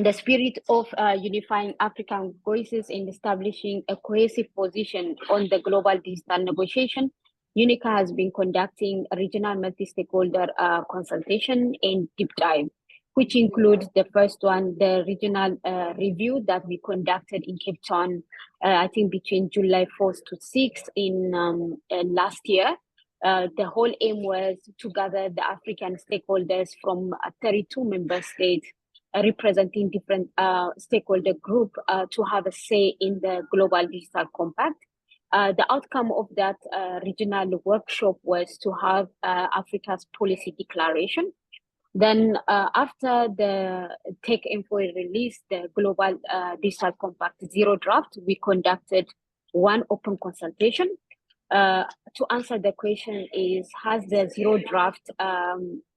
In the spirit of unifying African voices and establishing a cohesive position on the global digital negotiation, UNICA has been conducting a regional multi-stakeholder consultation and deep dive, which includes the first one, the regional review that we conducted in Cape Town, I think between July 4th to 6th in last year. The whole aim was to gather the African stakeholders from 32 member states representing different stakeholder group to have a say in the Global Digital Compact. The outcome of that regional workshop was to have Africa's policy declaration. Then after the Tech Info released the Global Digital Compact Zero Draft, we conducted one open consultation. To answer the question is, has the Zero Draft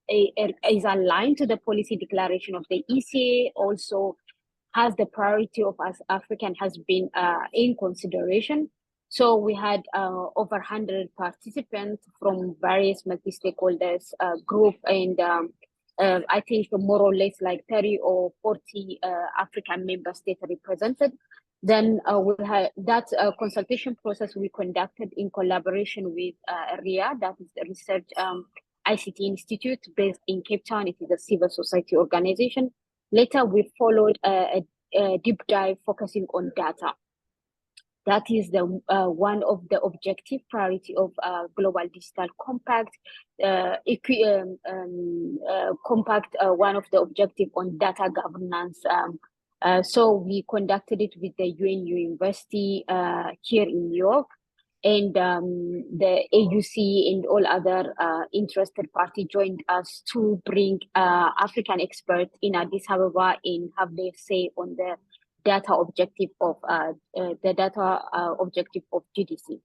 is aligned to the policy declaration of the ECA? Also, has the priority of us African has been in consideration? So we had over 100 participants from various multi-stakeholders group, and I think more or less like 30 or 40 African member states represented. Then we had that consultation process we conducted in collaboration with RIA, that is the Research ICT Institute based in Cape Town. It is a civil society organization. Later, we followed a deep dive focusing on data. That is the one of the objective priority of Global Digital Compact. Compact, one of the objective on data governance. So we conducted it with the UNU University here in New York, and the AUC and all other interested parties joined us to bring African experts in Addis Ababa and have their say on the data objective of GDC.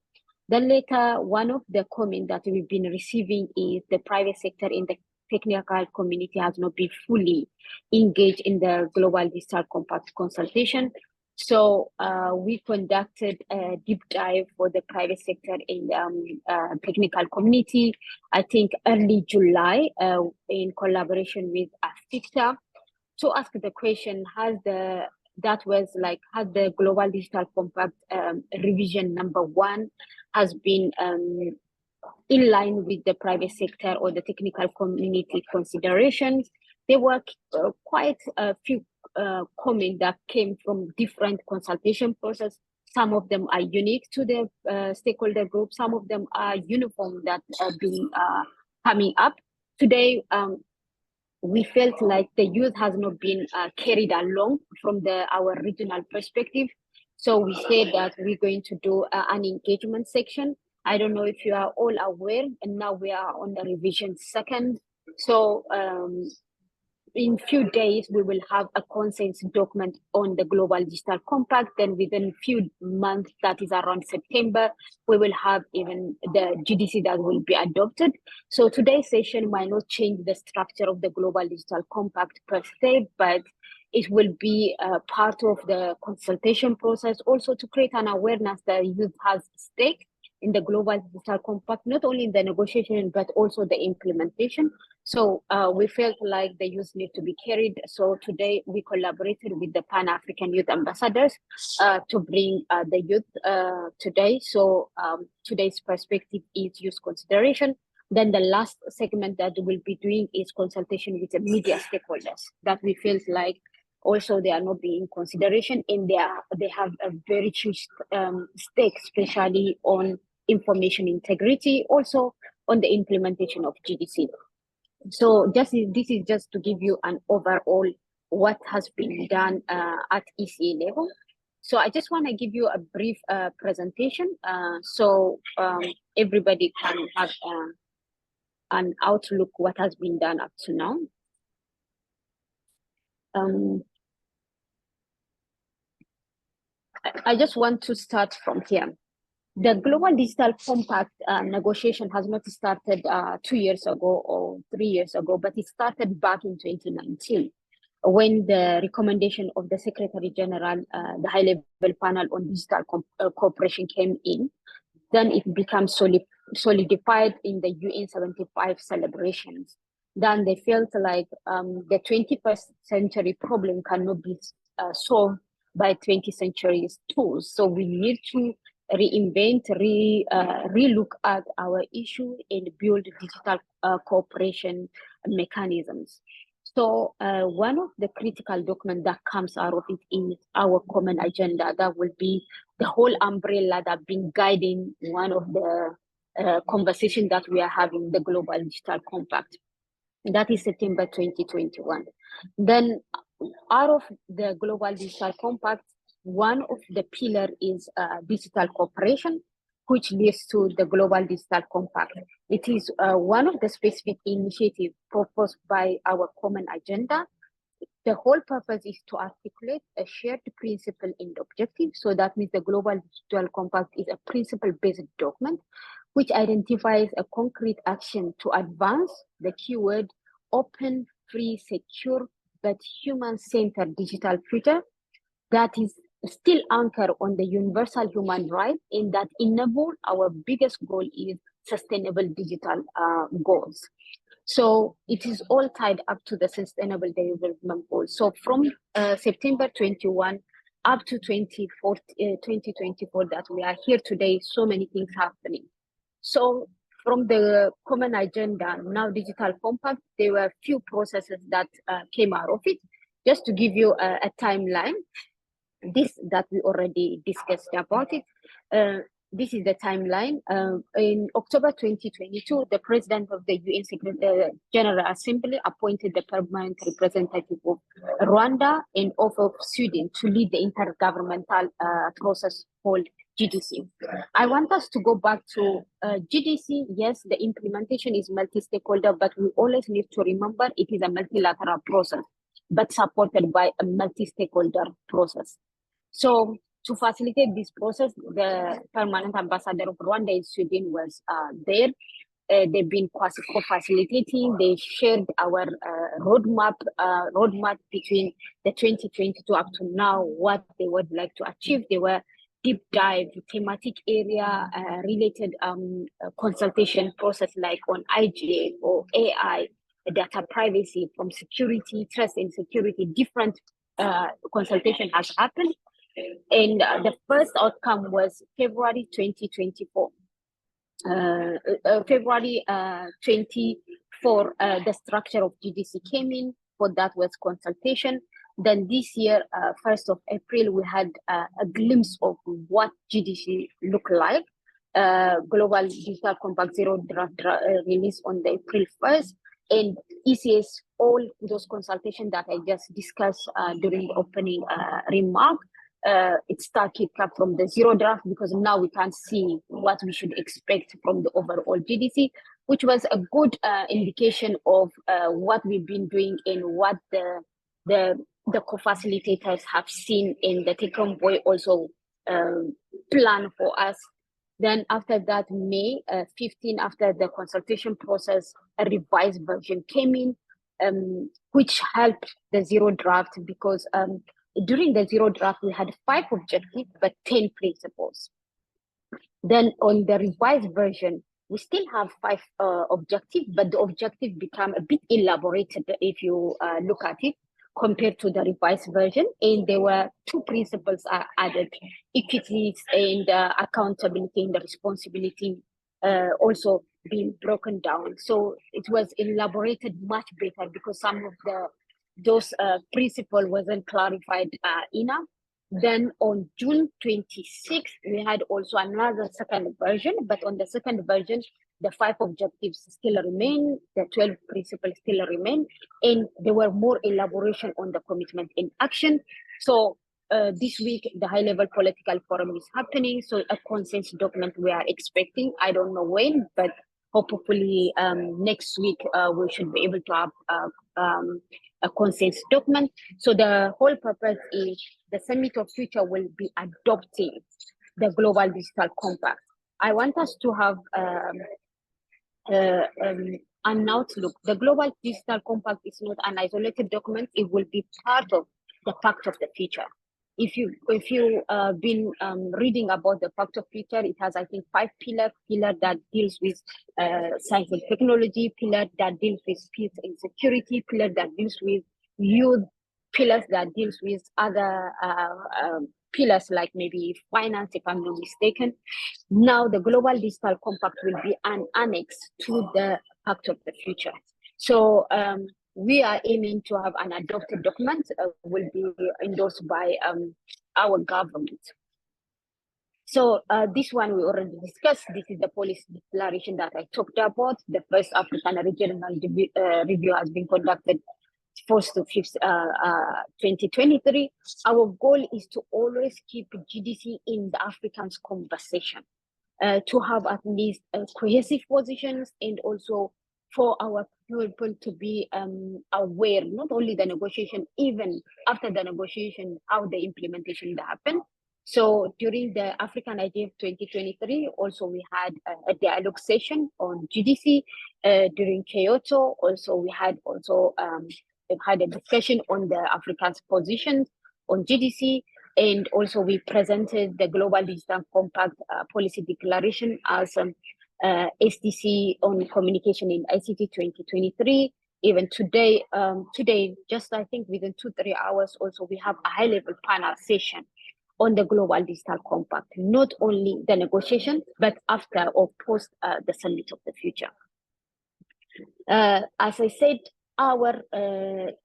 Then later, one of the comments that we've been receiving is the private sector in the technical community has not been fully engaged in the Global Digital Compact consultation. So we conducted a deep dive for the private sector in the technical community, I think early July, in collaboration with AFICTA, to ask the question, has the Global Digital Compact revision #1 has been in line with the private sector or the technical community considerations. There were quite a few comments that came from different consultation process. Some of them are unique to the stakeholder group. Some of them are uniform that have been coming up. Today, we felt like the youth has not been carried along from our regional perspective. So we said that we're going to do an engagement section. I don't know if you are all aware, and now we are on the revision 2nd. So in few days, we will have a consensus document on the Global Digital Compact. Then within few months, that is around September, we will have even the GDC that will be adopted. So today's session might not change the structure of the Global Digital Compact per se, but it will be part of the consultation process, also to create an awareness that youth has stake in the Global Digital Compact, not only in the negotiation, but also the implementation. So we felt like the youth need to be carried. So today we collaborated with the Pan-African Youth Ambassadors to bring the youth today. So today's perspective is youth consideration. Then the last segment that we'll be doing is consultation with the media stakeholders that we feel like also they are not being consideration, and they have a very huge stake, especially on information integrity, also on the implementation of GDC. So this is just to give you an overall what has been done at ECA level. So I just want to give you a brief presentation so everybody can have an outlook what has been done up to now. I just want to start from here. The Global Digital Compact negotiation has not started 2 years ago or 3 years ago, but it started back in 2019 when the recommendation of the Secretary General, the high-level panel on digital cooperation came in. Then it becomes solidified in the UN 75 celebrations. then they felt like the 21st century problem cannot be solved by 20th century tools. So we need to reinvent, re-look at our issue and build digital cooperation mechanisms. So one of the critical documents that comes out of it is our common agenda. That will be the whole umbrella that been guiding one of the conversation that we are having, the Global Digital Compact. That is September 2021. Then out of the Global Digital Compact, one of the pillar is digital cooperation, which leads to the Global Digital Compact. It is one of the specific initiatives proposed by our common agenda. The whole purpose is to articulate a shared principle and objective. So that means the Global Digital Compact is a principle-based document which identifies a concrete action to advance the keyword open, free, secure, but human-centered digital future that is still anchored on the universal human right, and that enable our biggest goal is sustainable digital goals. So it is all tied up to the sustainable development goals. So from September 21 up to 2024 that we are here today, so many things happening. So from the common agenda, now digital compact, there were a few processes that came out of it. Just to give you a timeline, this that we already discussed about it. This is the timeline. In October 2022, the President of the UN General Assembly appointed the permanent representative of Rwanda and of Sweden to lead the intergovernmental process called GDC. I want us to go back to GDC. Yes, the implementation is multi-stakeholder, but we always need to remember it is a multilateral process, but supported by a multi-stakeholder process. So to facilitate this process, the permanent ambassador of Rwanda in Sweden was there. They've been co-facilitating. They shared our roadmap between the 2022 up to now, what they would like to achieve. They were deep dive thematic area related consultation process like on IGA or AI, data privacy, from security, trust and security, different consultation has happened. And the first outcome was February 2024. February 24, the structure of GDC came in. For that was consultation. Then this year, 1st of April, we had a glimpse of what GDC looked like. Global Digital Compact Zero draft released on the April 1st. And ECS, all those consultations that I just discussed during the opening remark, it started up from the zero draft because now we can see what we should expect from the overall GDC, which was a good indication of what we've been doing and what the co-facilitators have seen in the take home boy also plan for us. Then after that, May 15, after the consultation process, a revised version came in, which helped the zero draft because during the zero draft, we had 5 objectives, but 10 principles. Then on the revised version, we still have 5 objectives, but the objective become a bit elaborated if you look at it compared to the revised version. And there were 2 principles added, equities and accountability and the responsibility also being broken down. So it was elaborated much better because some of those principle wasn't clarified enough. Then on June 26th, we had also another second version, but on the second version, the 5 objectives still remain, the 12 principles still remain, and there were more elaboration on the commitment in action. So this week, the high-level political forum is happening, so a consensus document we are expecting. I don't know when, but hopefully next week we should be able to have a consensus document. So the whole purpose is the Summit of Future will be adopting the Global Digital Compact. I want us to have an outlook. The Global Digital Compact is not an isolated document. It will be part of the Pact of the Future. If you been reading about the Pact of Future, it has, I think, 5 pillars. Pillar that deals with science and technology, pillar that deals with peace and security, pillar that deals with youth, pillars that deals with other pillars like maybe finance, if I'm not mistaken. Now the Global Digital Compact will be an annex to the Pact of the Future. So we are aiming to have an adopted document will be endorsed by our government. So this one we already discussed. This is the policy declaration that I talked about. The first African regional review has been conducted 1st to 5th 2023. Our goal is to always keep GDC in the Africans conversation, to have at least cohesive positions, and also for our people to be aware, not only the negotiation, even after the negotiation, how the implementation happen. So during the African IGF 2023, also we had a dialogue session on GDC. During Kyoto, also we had a discussion on the Africa's positions on GDC, and also we presented the Global Digital Compact Policy Declaration as SDC on Communication in ICT 2023. Even today, just I think within 2-3 hours, also we have a high-level panel session on the Global Digital Compact, not only the negotiation, but after or post the Summit of the Future. As I said, our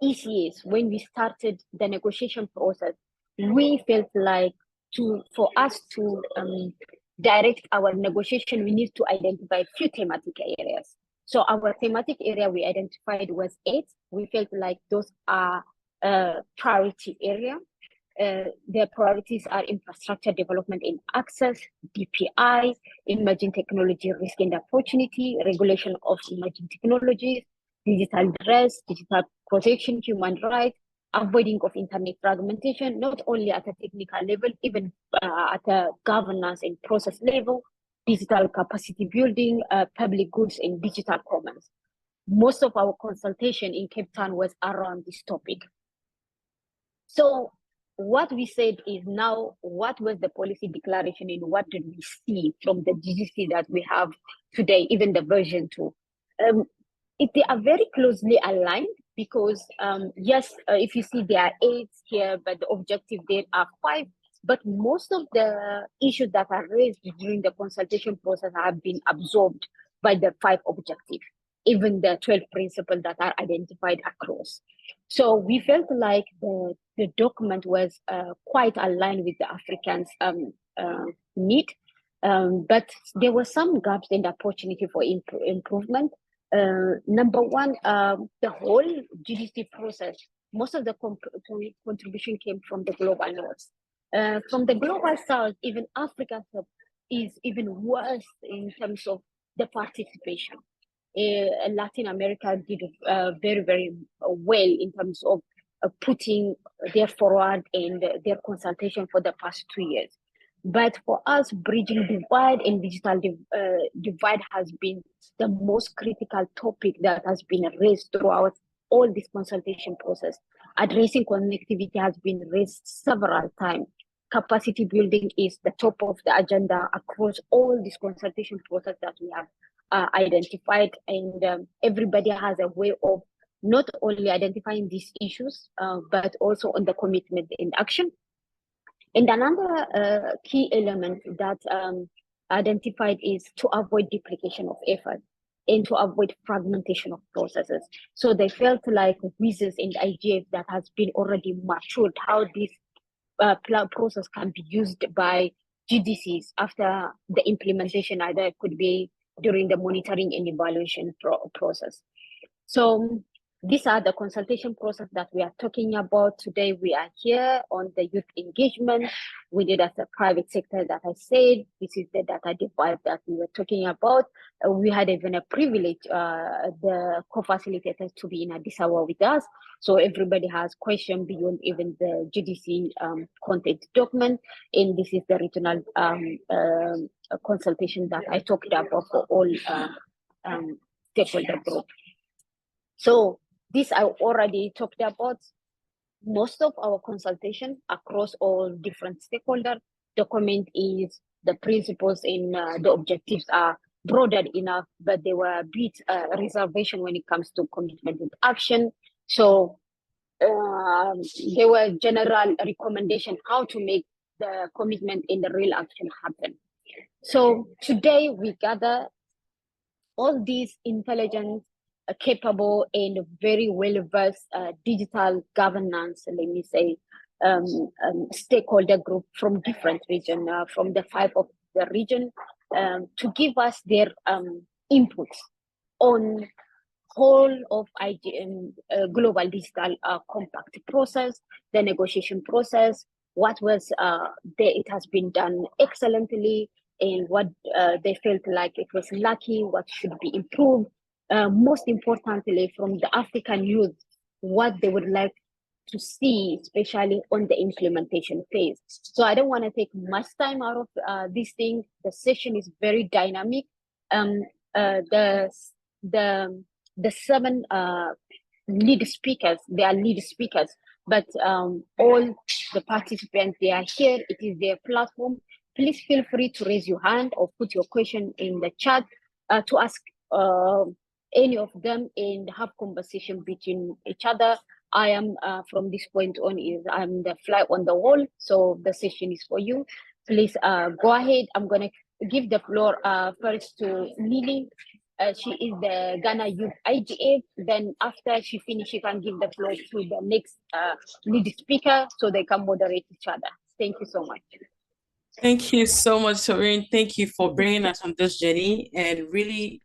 ECAs, when we started the negotiation process, we felt like for us to direct our negotiation, we need to identify a few thematic areas. So our thematic area we identified was 8. We felt like those are priority area. Their priorities are infrastructure development and access, DPI, emerging technology risk and opportunity, regulation of emerging technologies, digital dress, digital protection, human rights, avoiding of internet fragmentation, not only at a technical level, even at a governance and process level, digital capacity building, public goods, and digital commerce. Most of our consultation in Cape Town was around this topic. So what we said is, now what was the policy declaration and what did we see from the GDC that we have today, even the version 2? They are very closely aligned because yes, if you see there are 8 here, but the objective there are 5. But most of the issues that are raised during the consultation process have been absorbed by the 5 objectives, even the 12 principles that are identified across. So we felt like the document was quite aligned with the Africans' need, but there were some gaps in the opportunity for improvement. Number one, the whole GDC process, most of the contribution came from the global north. From the global south, even Africa is even worse in terms of the participation. Latin America did very, very well in terms of putting their forward and their consultation for the past 2 years. But for us, bridging divide and digital divide has been the most critical topic that has been raised throughout all this consultation process. Addressing connectivity has been raised several times. Capacity building is the top of the agenda across all this consultation process that we have identified, and everybody has a way of not only identifying these issues, but also on the commitment in action. And another key element that identified is to avoid duplication of effort and to avoid fragmentation of processes. So they felt like WISES and IGF that has been already matured, how this process can be used by GDCs after the implementation, either it could be during the monitoring and evaluation process. So these are the consultation process that we are talking about today. We are here on the youth engagement. We did as a private sector that I said. This is the data divide that we were talking about. We had even a privilege, the co-facilitators to be in Addis Ababa with us. So everybody has questions beyond even the GDC content document. And this is the regional consultation that I talked about for all stakeholder group. So this I already talked about. most of our consultation across all different stakeholders document is the principles and the objectives are broader enough, but there were a bit reservation when it comes to commitment and action. So there were general recommendation how to make the commitment in the real action happen. So today we gather all these intelligent, capable, and very well-versed digital governance, let me say, stakeholder group from different regions, from the 5 of the region, to give us their inputs on whole of IGM global digital compact process, the negotiation process, what was it has been done excellently, and what they felt like it was lacking, what should be improved. Most importantly, from the African youth, what they would like to see, especially on the implementation phase. So I don't want to take much time out of this thing. The session is very dynamic. The 7 lead speakers, they are lead speakers, but all the participants, they are here. It is their platform. Please feel free to raise your hand or put your question in the chat to ask any of them and have conversation between each other. I am from this point on I'm the fly on the wall, so the session is for you. Please go ahead. I'm gonna give the floor first to Lily. She is the Ghana Youth IGF. Then after she finishes, she can give the floor to the next lead speaker so they can moderate each other. Thank you so much. Thank you so much, Toreen. Thank you for bringing us on this journey and really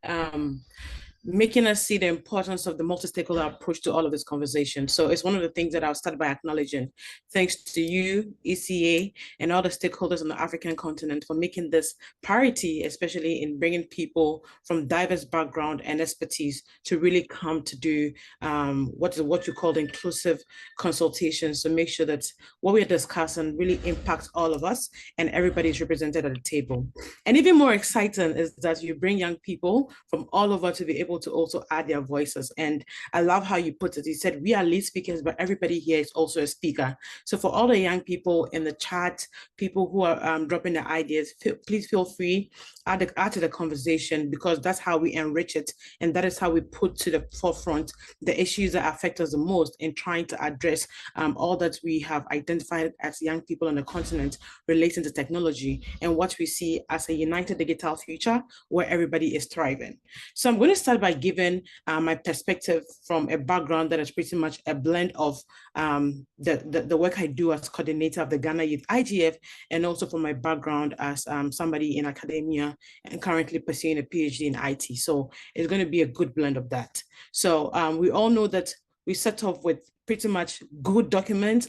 making us see the importance of the multi-stakeholder approach to all of this conversation. So it's one of the things that I'll start by acknowledging. Thanks to you, ECA, and all the stakeholders on the African continent for making this priority, especially in bringing people from diverse background and expertise to really come to do what you call inclusive consultations to make sure that what we're discussing really impacts all of us and everybody is represented at the table. And even more exciting is that you bring young people from all over to be able to also add their voices. And I love how you put it. You said we are lead speakers, but everybody here is also a speaker. So for all the young people in the chat, people who are dropping their ideas, please feel free, add to the conversation, because that's how we enrich it. And that is how we put to the forefront the issues that affect us the most in trying to address all that we have identified as young people on the continent relating to technology and what we see as a united digital future where everybody is thriving. So I'm going to start by giving my perspective from a background that is pretty much a blend of the work I do as coordinator of the Ghana Youth IGF, and also from my background as somebody in academia and currently pursuing a PhD in IT. So it's going to be a good blend of that. So we all know that we set off with pretty much good documents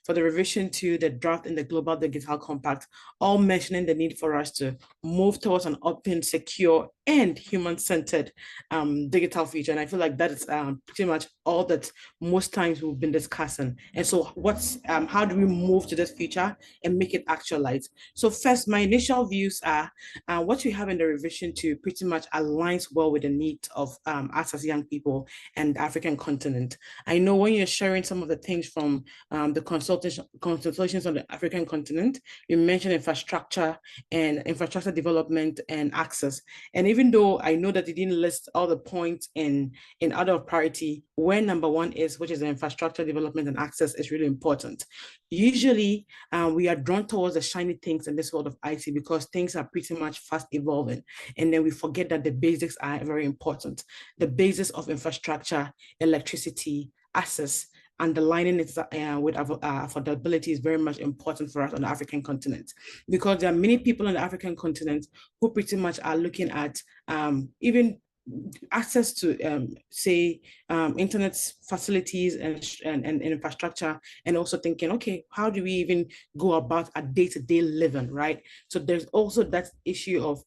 for the revision to the draft in the Global Digital Compact, all mentioning the need for us to move towards an open, secure, and human-centered digital future. And I feel like that is pretty much all that most times we've been discussing. And so how do we move to this future and make it actualize? So first, my initial views are what we have in the revision to pretty much aligns well with the needs of us as young people and the African continent. I know when you're sharing some of the things from the consultations on the African continent, you mentioned infrastructure and infrastructure development and access. And even though I know that you didn't list all the points in order of priority, where number 1 is, which is the infrastructure development and access, is really important. Usually, we are drawn towards the shiny things in this world of IT because things are pretty much fast evolving. And then we forget that the basics are very important. The basis of infrastructure, electricity, access, underlining it with affordability is very much important for us on the African continent, because there are many people on the African continent who pretty much are looking at even access to say internet facilities and infrastructure, and also thinking, okay, how do we even go about a day-to-day living, right? So there's also that issue of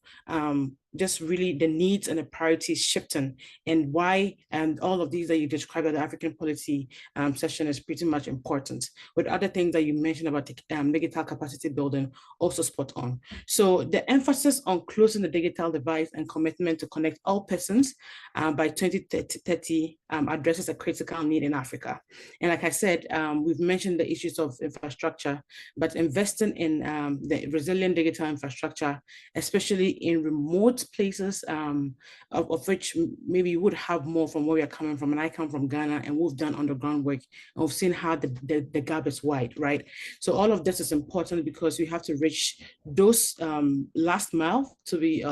just really the needs and the priorities shifting, and why all of these that you described at the African policy session is pretty much important, with other things that you mentioned about digital capacity building also spot on. So the emphasis on closing the digital divide and commitment to connect all persons by 2030 addresses a critical need in Africa. And like I said, we've mentioned the issues of infrastructure, but investing in the resilient digital infrastructure, especially in remote places, of which maybe you would have more from where we are coming from. And I come from Ghana, and we've done underground work, and we've seen how the gap is wide, right? So all of this is important because we have to reach those last mile to be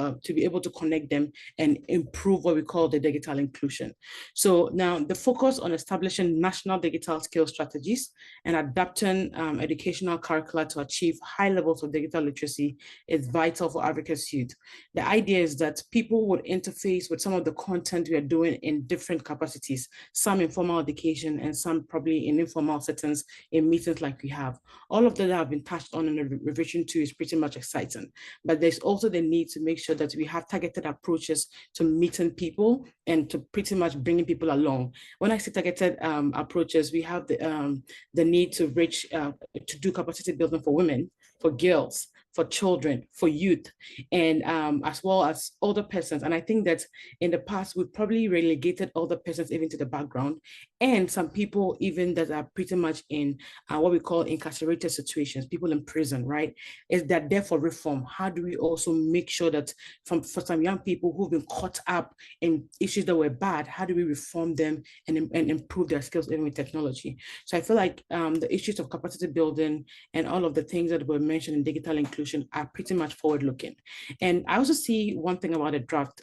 able to connect them and improve what we call the digital inclusion. So now the focus on establishing national digital skill strategies and adapting educational curricula to achieve high levels of digital literacy is vital for Africa's youth. The idea is that people would interface with some of the content we are doing in different capacities, some in formal education and some probably in informal settings in meetings like we have. All of that have been touched on in the revision 2 is pretty much exciting, but there's also the need to make sure that we have targeted approaches to meeting people and to pretty much bringing people along. When I say targeted approaches, we have the need to reach, to do capacity building for women, for girls, for children, for youth, and as well as older persons. And I think that in the past, we've probably relegated older persons even to the background, and some people even that are pretty much in what we call incarcerated situations, people in prison, right? Is that there for reform? How do we also make sure that for some young people who've been caught up in issues that were bad, how do we reform them and improve their skills even with technology? So I feel like the issues of capacity building and all of the things that were mentioned in digital inclusion are pretty much forward looking. And I also see one thing about the draft.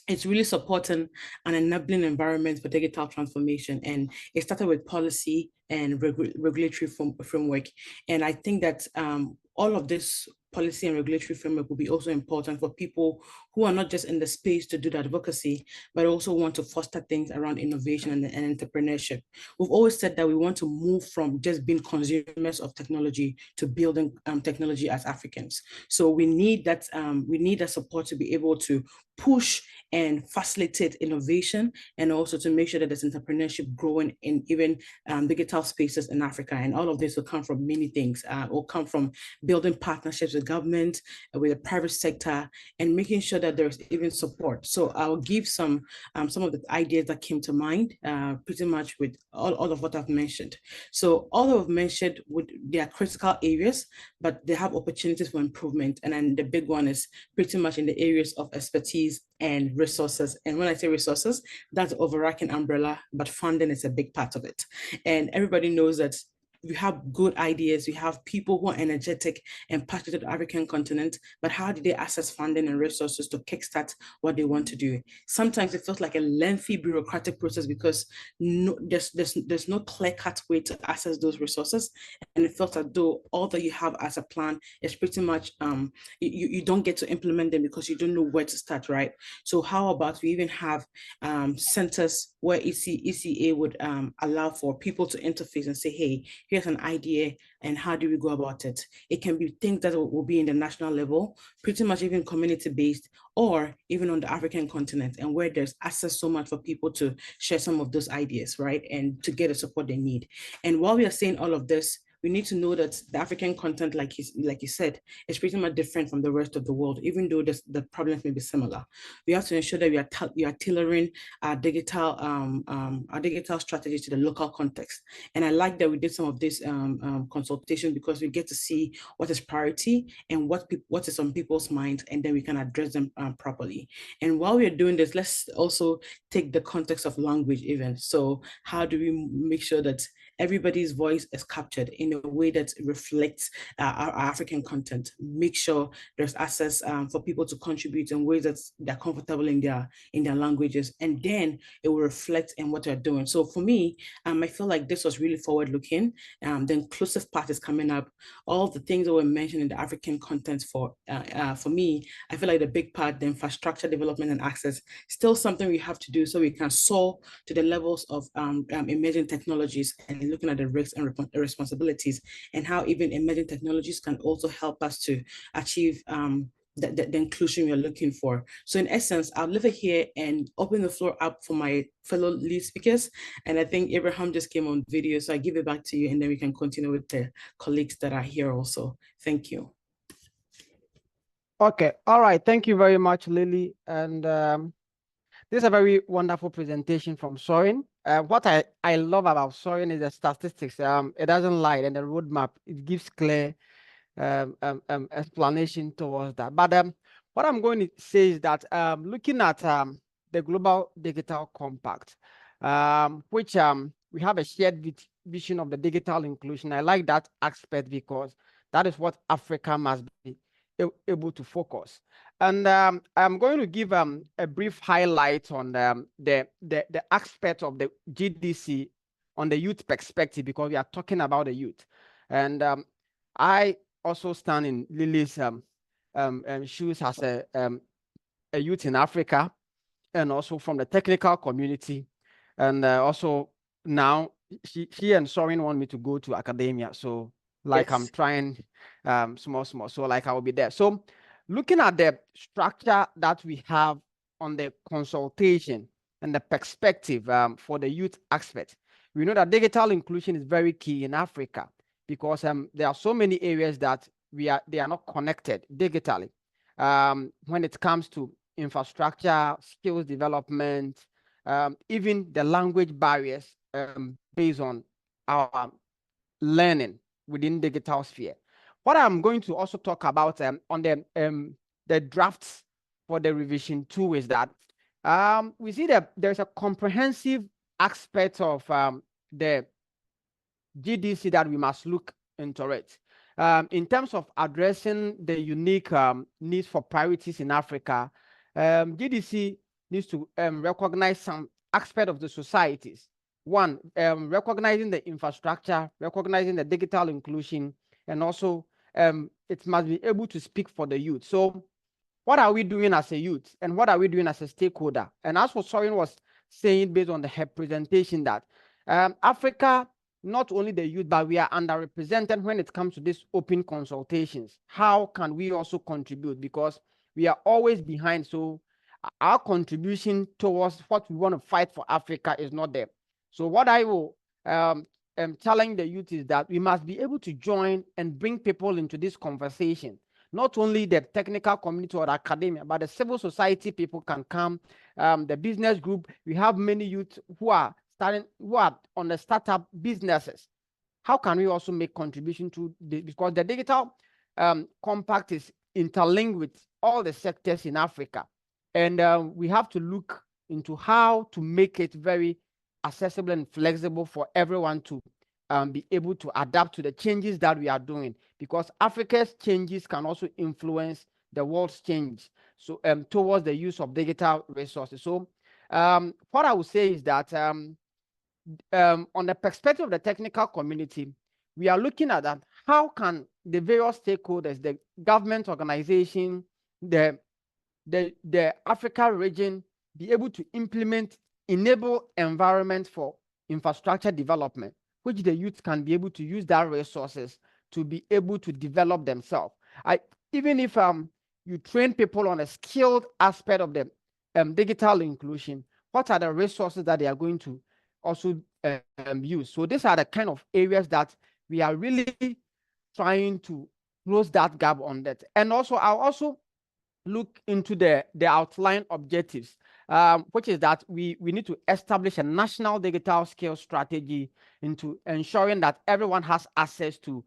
It's really supporting an enabling environment for digital transformation. And it started with policy and regulatory framework. And I think that all of this policy and regulatory framework will be also important for people who are not just in the space to do the advocacy, but also want to foster things around innovation and entrepreneurship. We've always said that we want to move from just being consumers of technology to building technology as Africans. So we need that support to be able to push and facilitate innovation, and also to make sure that there's entrepreneurship growing in even digital spaces in Africa. And all of this will come from many things. Will come from building partnerships with government, with the private sector, and making sure that there's even support. So I'll give some of the ideas that came to mind, pretty much with all of what I've mentioned. So all I've mentioned, they are critical areas, but they have opportunities for improvement. And then the big one is pretty much in the areas of expertise and resources. And when I say resources, that's the overarching umbrella, but funding is a big part of it. And everybody knows that we have good ideas, we have people who are energetic and passionate about the African continent, but how do they access funding and resources to kickstart what they want to do? Sometimes it feels like a lengthy bureaucratic process because there's no clear-cut way to access those resources. And it feels as though all that you have as a plan is pretty much, you don't get to implement them because you don't know where to start, right? So how about we even have centers where ECA would allow for people to interface and say, hey, here's an idea, and how do we go about it? It can be things that will be in the national level, pretty much even community-based, or even on the African continent, and where there's access so much for people to share some of those ideas, right? And to get the support they need. And while we are saying all of this, we need to know that the African content, like you said, is pretty much different from the rest of the world, even though the problems may be similar. We have to ensure that we are tailoring our digital strategy to the local context. And I like that we did some of this consultation because we get to see what is priority and what is on people's minds, and then we can address them properly. And while we are doing this, let's also take the context of language even. So how do we make sure that everybody's voice is captured in a way that reflects our African content? Make sure there's access for people to contribute in ways that they're comfortable in their languages, and then it will reflect in what they're doing. So for me, I feel like this was really forward-looking. The inclusive part is coming up. All the things that were mentioned in the African content for me, I feel like the big part, the infrastructure development and access, still something we have to do so we can soar to the levels of emerging technologies, and looking at the risks and responsibilities, and how even emerging technologies can also help us to achieve the inclusion we are looking for. So in essence, I'll leave it here and open the floor up for my fellow lead speakers. And I think Abraham just came on video, so I give it back to you, and then we can continue with the colleagues that are here also. Thank you. Okay, all right. Thank you very much, Lily. And This is a very wonderful presentation from Sorin. What I love about Sorin is the statistics. It doesn't lie, and the roadmap, it gives clear explanation towards that. But what I'm going to say is that looking at the Global Digital Compact, which we have a shared vision of the digital inclusion. I like that aspect because that is what Africa must be able to focus. And I'm going to give a brief highlight on the aspect of the GDC on the youth perspective, because we are talking about the youth. And I also stand in Lily's shoes as a youth in Africa, and also from the technical community. And also now she and Sorin want me to go to academia. So like I'm trying small. So like I will be there. So looking at the structure that we have on the consultation and the perspective for the youth aspect, we know that digital inclusion is very key in Africa, because there are so many areas that they are not connected digitally. When it comes to infrastructure, skills development, even the language barriers based on our learning within digital sphere. What I'm going to also talk about on the drafts for the revision 2 is that we see that there's a comprehensive aspect of the GDC that we must look into it. In terms of addressing the unique needs for priorities in Africa, GDC needs to recognize some aspect of the societies. One, recognizing the infrastructure, recognizing the digital inclusion, and also it must be able to speak for the youth. So what are we doing as a youth, and what are we doing as a stakeholder? And as what Sorin was saying based on her presentation, that Africa, not only the youth, but we are underrepresented when it comes to these open consultations. How can we also contribute? Because we are always behind. So our contribution towards what we want to fight for Africa is not there. So what I will telling the youth is that we must be able to join and bring people into this conversation. Not only the technical community or the academia, but the civil society people can come, the business group. We have many youth who are on the startup businesses. How can we also make contribution to because the digital compact is interlinked with all the sectors in Africa, and we have to look into how to make it very accessible and flexible for everyone to be able to adapt to the changes that we are doing, because Africa's changes can also influence the world's change. So towards the use of digital resources. So what I would say is that on the perspective of the technical community, we are looking at that. How can the various stakeholders, the government organization, the Africa region, be able to enable environment for infrastructure development, which the youth can be able to use that resources to be able to develop themselves. Even if you train people on a skilled aspect of the digital inclusion, what are the resources that they are going to also use? So these are the kind of areas that we are really trying to close that gap on that. And also, I'll also look into the outline objectives, which is that we need to establish a national digital skills strategy into ensuring that everyone has access to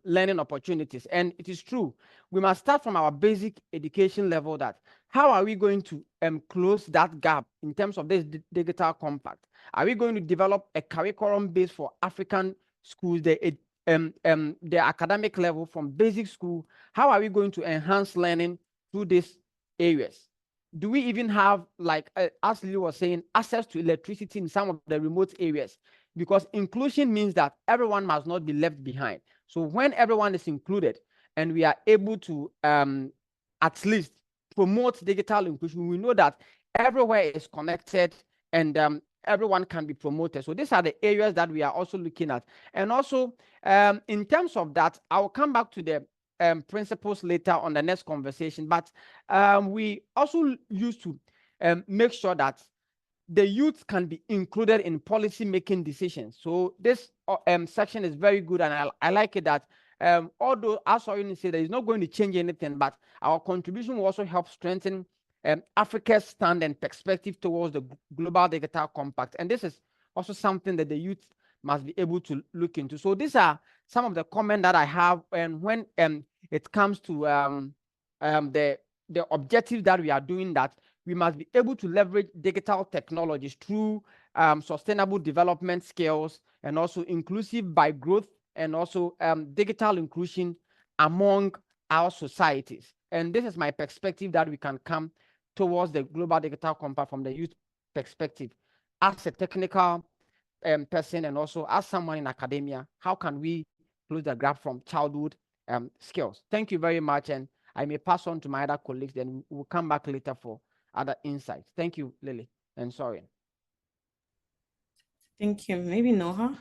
learning opportunities. And it is true, we must start from our basic education level. That how are we going to close that gap in terms of this digital compact? Are we going to develop a curriculum base for African schools, the academic level from basic school? How are we going to enhance learning through these areas? Do we even have, like as Lily was saying, access to electricity in some of the remote areas? Because inclusion means that everyone must not be left behind. So when everyone is included and we are able to at least promote digital inclusion, we know that everywhere is connected and everyone can be promoted. So these are the areas that we are also looking at. And also in terms of that, I'll come back to the principles later on the next conversation, but we also used to make sure that the youth can be included in policy making decisions. So this section is very good, and I like it that although as I said, that it's not going to change anything, but our contribution will also help strengthen Africa's stand and perspective towards the Global Digital Compact. And this is also something that the youth must be able to look into. So these are some of the comments that I have. And when it comes to the objective that we are doing, that we must be able to leverage digital technologies through sustainable development skills, and also inclusive by growth, and also digital inclusion among our societies. And this is my perspective, that we can come towards the Global Digital Compact from the youth perspective. As a technical person, and also as someone in academia, how can we close the gap from childhood skills? Thank you very much. And I may pass on to my other colleagues, then we'll come back later for other insights. Thank you, Lily, and sorry. Thank you. Maybe Noha?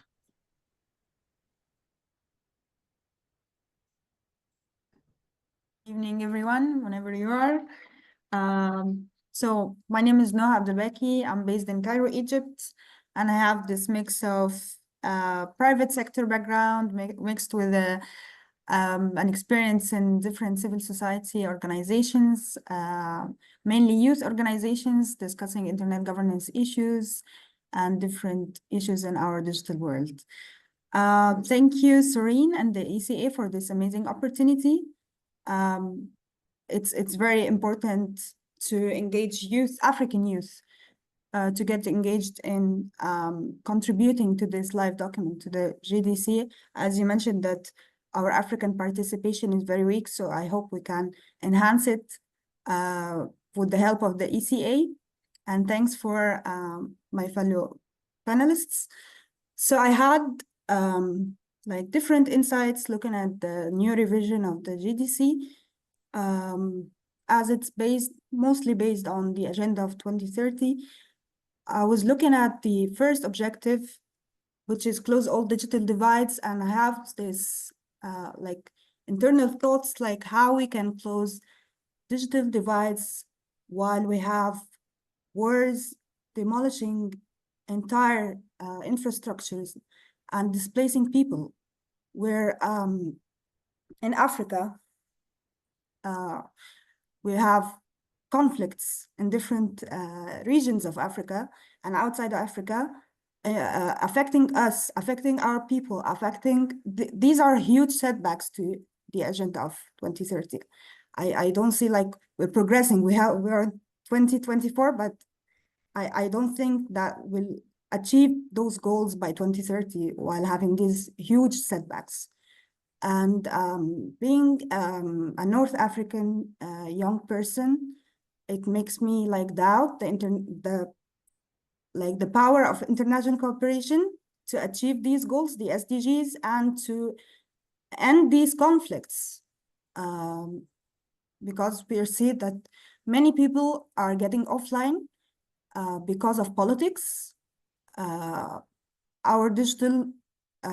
Evening, everyone, whenever you are. So my name is Noha Abdelbaki. I'm based in Cairo, Egypt, and I have this mix of private sector background mixed with an experience in different civil society organizations, mainly youth organizations discussing internet governance issues and different issues in our digital world. Thank you, Serene and the ECA, for this amazing opportunity. It's very important to engage youth, African youth, to get engaged in contributing to this live document, to the GDC. As you mentioned, that our African participation is very weak, so I hope we can enhance it with the help of the ECA. And thanks for my fellow panelists. So I had like different insights looking at the new revision of the GDC, as it's mostly based on the agenda of 2030. I was looking at the first objective, which is close all digital divides, and I have this like internal thoughts, like how we can close digital divides while we have wars demolishing entire infrastructures and displacing people, where in Africa, we have conflicts in different regions of Africa and outside Africa, affecting us, affecting our people, these are huge setbacks to the agenda of 2030. I don't see like we're progressing. We are 2024, but I don't think that we'll achieve those goals by 2030 while having these huge setbacks. And being a North African young person, it makes me like doubt the power of international cooperation to achieve these goals, the SDGs, and to end these conflicts. Because we see that many people are getting offline because of politics. Our digital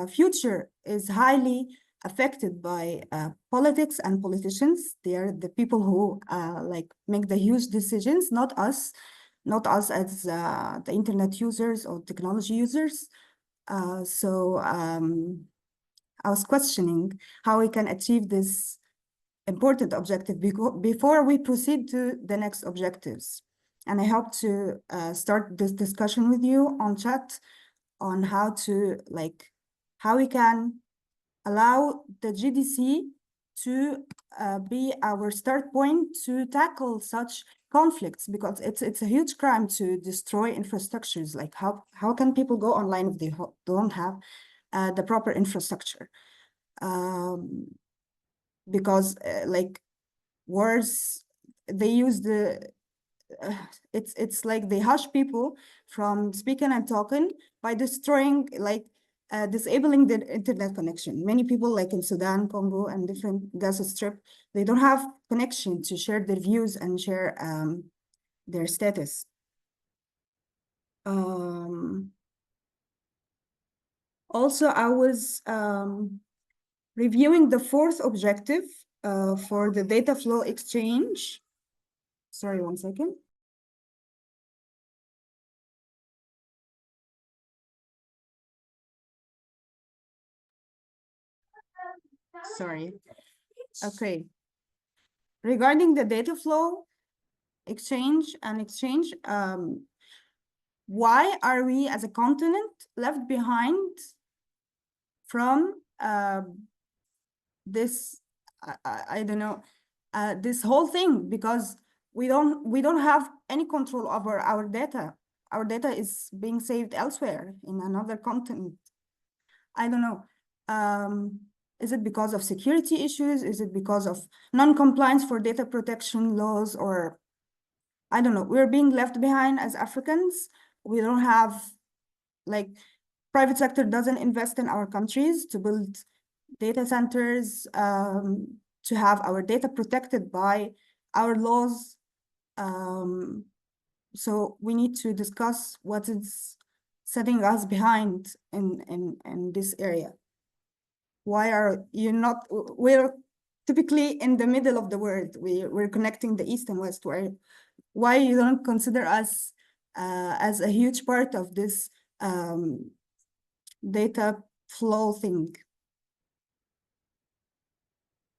future is highly affected by politics and politicians. They are the people who like make the huge decisions, not us as the internet users or technology users. So I was questioning how we can achieve this important objective before we proceed to the next objectives. And I hope to start this discussion with you on chat on how we can allow the GDC to be our start point to tackle such conflicts, because it's a huge crime to destroy infrastructures. Like how can people go online if they don't have the proper infrastructure? Because like wars, they use it's like they hush people from speaking and talking by destroying, like disabling the internet connection. Many people, like in Sudan, Congo, and different Gaza Strip, they don't have connection to share their views and share their status. Also, I was reviewing the fourth objective for the data flow exchange. Sorry, one second. Sorry. Okay. Regarding the data flow, exchange. Why are we as a continent left behind from this, I don't know, this whole thing? Because we don't have any control over our data. Our data is being saved elsewhere in another continent. I don't know. Is it because of security issues? Is it because of non-compliance for data protection laws? Or I don't know. We're being left behind as Africans. We don't have, like, private sector doesn't invest in our countries to build data centers, to have our data protected by our laws. So we need to discuss what is setting us behind in this area. Why are you not? We're typically in the middle of the world. We're connecting the East and West. Why you don't consider us as a huge part of this data flow thing?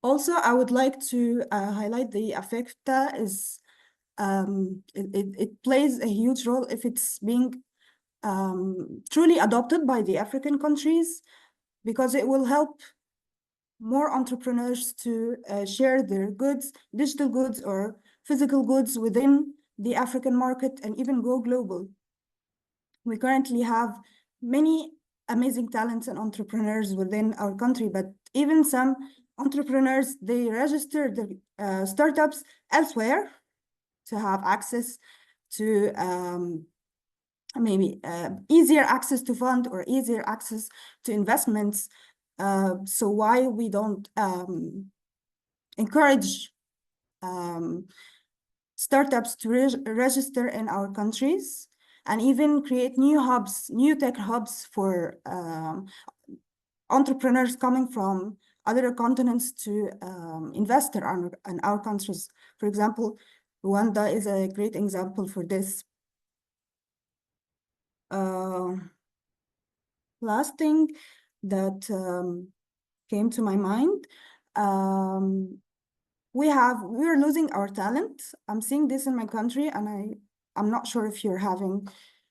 Also, I would like to highlight the AFECTA is it plays a huge role if it's being truly adopted by the African countries, because it will help more entrepreneurs to share their goods, digital goods or physical goods within the African market and even go global. We currently have many amazing talents and entrepreneurs within our country, but even some entrepreneurs, they register their startups elsewhere to have access to maybe easier access to fund or easier access to investments. So why we don't encourage startups to register in our countries and even create new hubs, new tech hubs for entrepreneurs coming from other continents to invest in our countries. For example, Rwanda is a great example for this. Last thing that came to my mind, we're losing our talent. I'm seeing this in my country, and I'm not sure if you're having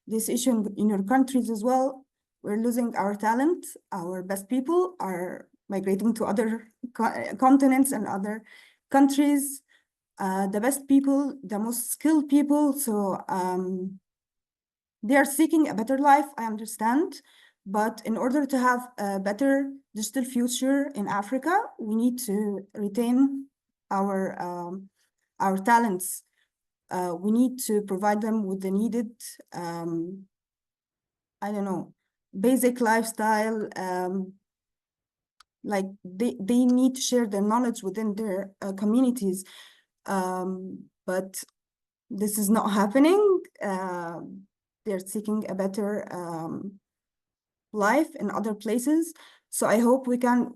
this issue in your countries as well. We're losing our talent. Our best people are migrating to other continents and other countries. The best people, the most skilled people. So they are seeking a better life, I understand. But in order to have a better digital future in Africa, we need to retain our talents. We need to provide them with the needed, I don't know, basic lifestyle. Like they need to share their knowledge within their communities. But this is not happening. They're seeking a better life in other places. So I hope we can,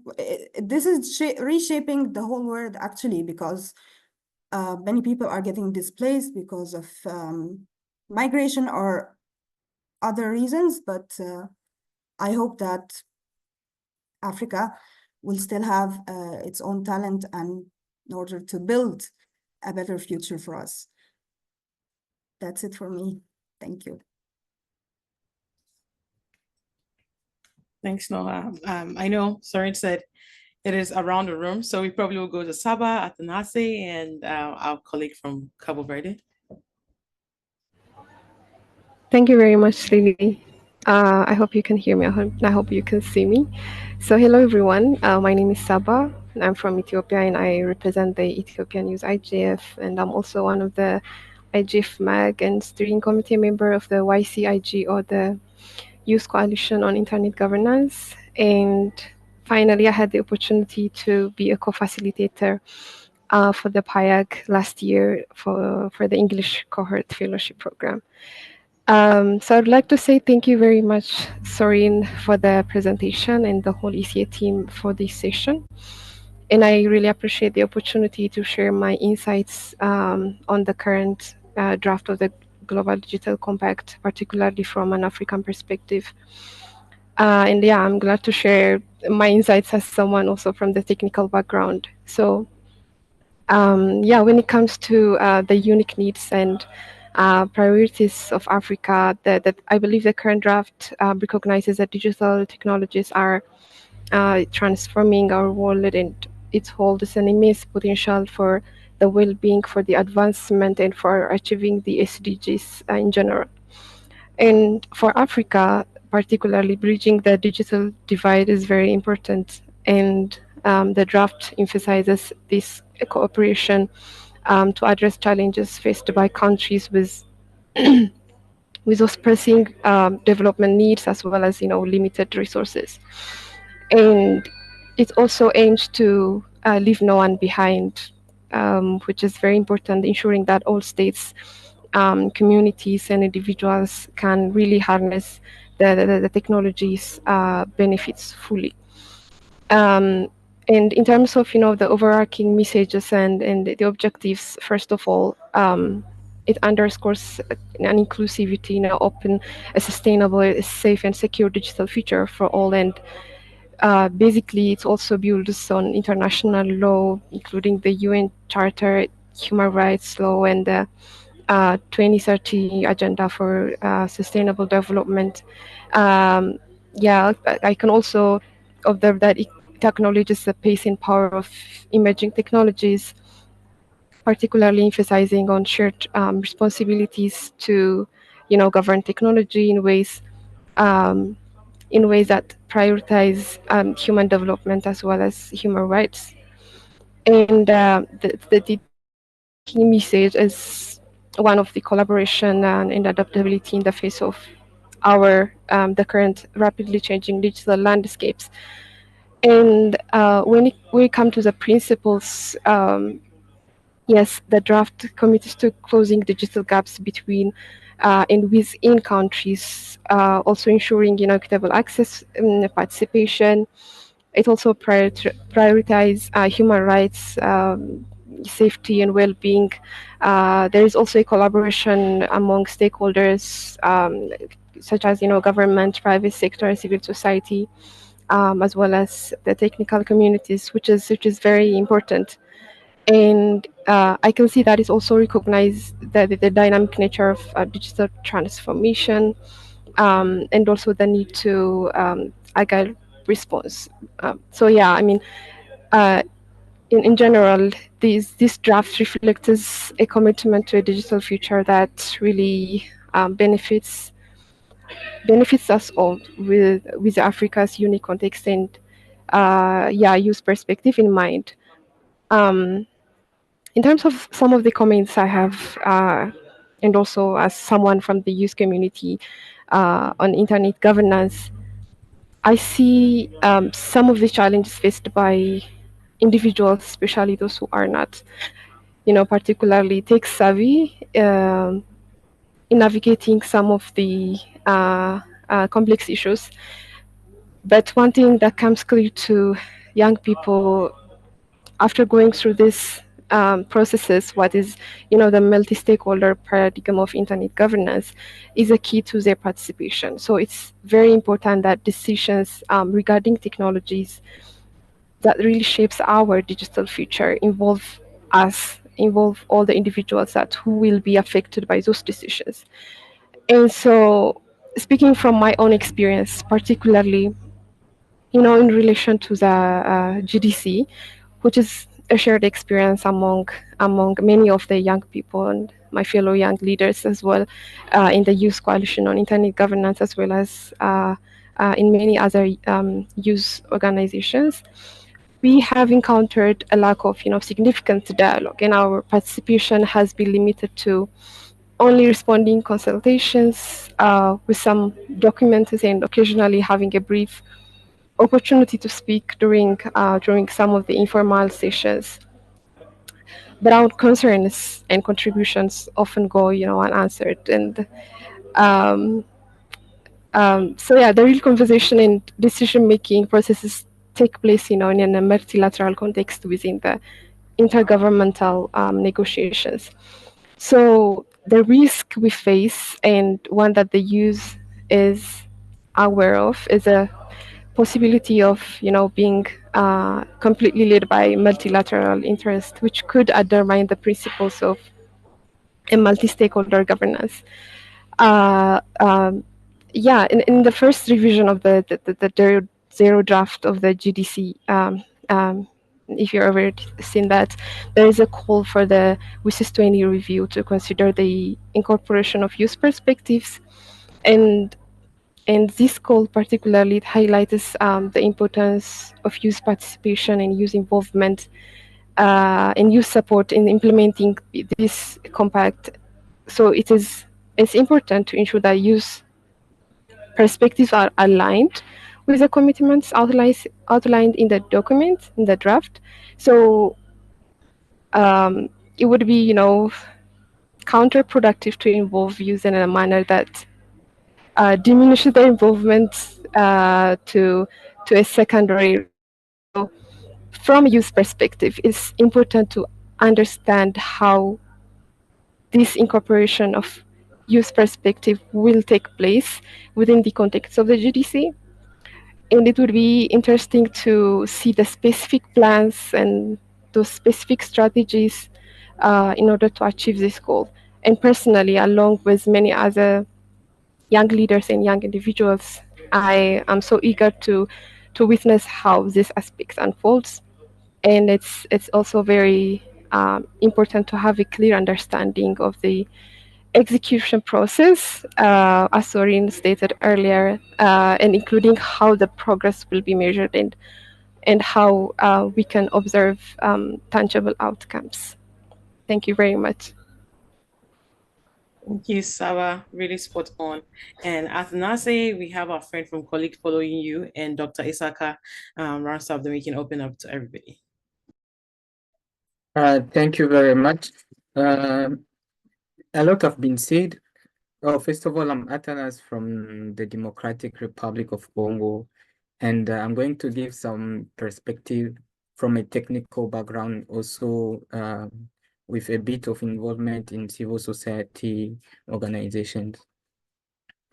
this is reshaping the whole world actually, because many people are getting displaced because of migration or other reasons, but I hope that Africa will still have its own talent and in order to build a better future for us. That's it for me. Thank you. Thanks, Noha. I know Soren said it is around the room, so we probably will go to Saba, Atanase, and our colleague from Cabo Verde. Thank you very much, Lily. I hope you can hear me. I hope you can see me. So hello, everyone. My name is Saba. I'm from Ethiopia, and I represent the Ethiopian Youth IGF, and I'm also one of the IGF MAG and steering committee member of the YCIG, or the Youth Coalition on Internet Governance. And finally, I had the opportunity to be a co-facilitator for the PAYAIG last year for the English Cohort Fellowship Program. So I'd like to say thank you very much, Sorin, for the presentation and the whole ECA team for this session. And I really appreciate the opportunity to share my insights on the current draft of the Global Digital Compact, particularly from an African perspective. And yeah, I'm glad to share my insights as someone also from the technical background. So Yeah, when it comes to the unique needs and priorities of Africa, that I believe the current draft recognizes that digital technologies are transforming our world, and it holds an immense potential for the well-being, for the advancement, and for achieving the SDGs in general. And for Africa, particularly, bridging the digital divide is very important. And the draft emphasizes this cooperation to address challenges faced by countries with those pressing development needs, as well as limited resources. And it also aims to leave no one behind, which is very important, ensuring that all states, communities, and individuals can really harness the technology's benefits fully. And in terms of the overarching messages and the objectives, first of all, it underscores an inclusivity, open, a sustainable, a safe, and secure digital future for all. And basically, it also builds on international law, including the UN Charter, human rights law, and the 2030 Agenda for Sustainable Development. Yeah, I can also observe that it acknowledges the pace and power of emerging technologies, particularly emphasizing on shared responsibilities to, govern technology um, in ways that prioritize human development as well as human rights. And the key message is one of the collaboration and adaptability in the face of the current rapidly changing digital landscapes. And when we come to the principles, yes, the draft commits to closing digital gaps between and within countries, also ensuring equitable access and participation. It also prioritize human rights, safety, and well-being. There is also a collaboration among stakeholders, such as government, private sector, civil society, as well as the technical communities, which is very important. And I can see that is also recognized the dynamic nature of digital transformation, and also the need to agile response. So yeah, I mean, uh, in general, this draft reflects a commitment to a digital future that really benefits us all with Africa's unique context and yeah, youth perspective in mind. Um, in terms of some of the comments I have, and also as someone from the youth community on internet governance, I see some of the challenges faced by individuals, especially those who are not, particularly tech savvy, in navigating some of the complex issues. But one thing that comes clear to young people after going through this processes, what is, the multi-stakeholder paradigm of internet governance is a key to their participation. So it's very important that decisions regarding technologies that really shapes our digital future involve all the individuals that who will be affected by those decisions. And so, speaking from my own experience, particularly, in relation to the GDC, which is a shared experience among many of the young people and my fellow young leaders as well, in the Youth Coalition on Internet Governance, as well as in many other youth organizations. We have encountered a lack of, significant dialogue, and our participation has been limited to only responding consultations with some documents and occasionally having a brief opportunity to speak during some of the informal sessions. But our concerns and contributions often go, unanswered. And um, so yeah, the real conversation and decision-making processes take place, in a multilateral context within the intergovernmental negotiations. So the risk we face, and one that the youth is aware of, is a possibility of, being completely led by multilateral interest, which could undermine the principles of a multi-stakeholder governance. Uh, um, yeah, in the first revision of the zero draft of the GDC, if you've ever seen that, there is a call for the WSIS 20 review to consider the incorporation of youth perspectives, and this call particularly highlights the importance of youth participation and youth involvement and youth support in implementing this compact. So it's important to ensure that youth perspectives are aligned with the commitments outlined in the document, in the draft. So it would be, counterproductive to involve youth in a manner that diminishes their involvement to a secondary. So from a youth perspective, it's important to understand how this incorporation of youth perspective will take place within the context of the GDC. And it would be interesting to see the specific plans and those specific strategies in order to achieve this goal. And personally, along with many other young leaders and young individuals, I am so eager to witness how this aspect unfolds. And it's also very important to have a clear understanding of the execution process, as Sorin stated earlier, and including how the progress will be measured and how we can observe tangible outcomes. Thank you very much. Thank you, Saba. Really spot on. And Athanase, we have our friend from Colleague following you, and Dr. Isaka rounds up, then we can open up to everybody. Thank you very much. A lot have been said. First of all, I'm Atanas from the Democratic Republic of Congo, and I'm going to give some perspective from a technical background, also with a bit of involvement in civil society organizations.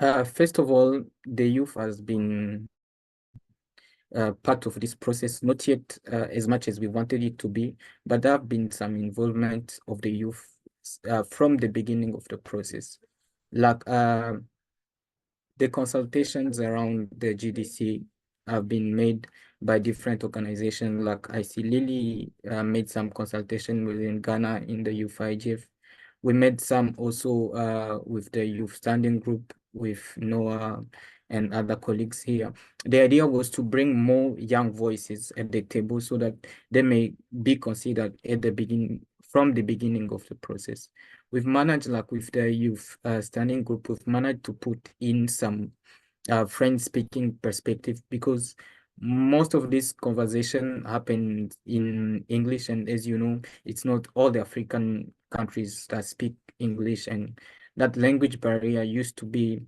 First of all, the youth has been part of this process, not yet as much as we wanted it to be, but there have been some involvement of the youth from the beginning of the process. Like the consultations around the GDC have been made by different organizations. Like I see Lily made some consultation within Ghana in the youth IGF. We made some also with the youth standing group with Noah and other colleagues here. The idea was to bring more young voices at the table so that they may be considered at the beginning, from the beginning of the process. We've managed, like with the youth standing group, we've managed to put in some French-speaking perspective, because most of this conversation happened in English, and as you know, it's not all the African countries that speak English, and that language barrier used to be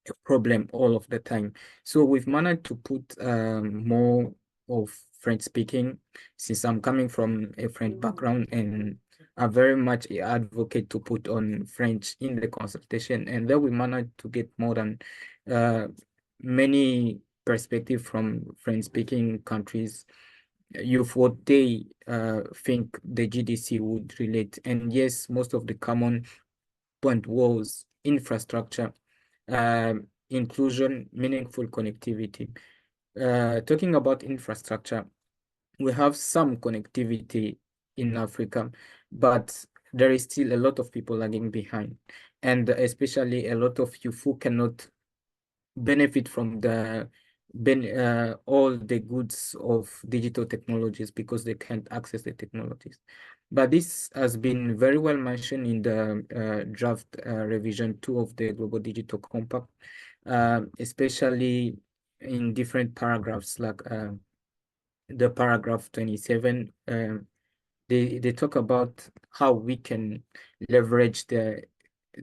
a problem all of the time. So we've managed to put more of French speaking, since I'm coming from a French background, and I'm very much an advocate to put on French in the consultation. And then we managed to get more than many perspectives from French speaking countries, youth, what they think the GDC would relate. And yes, most of the common point was infrastructure, inclusion, meaningful connectivity. Talking about infrastructure, we have some connectivity in Africa, but there is still a lot of people lagging behind, and especially a lot of youth who cannot benefit from the all the goods of digital technologies because they can't access the technologies. But this has been very well mentioned in the draft revision 2 of the Global Digital Compact, especially in different paragraphs, like the paragraph 27. They talk about how we can leverage the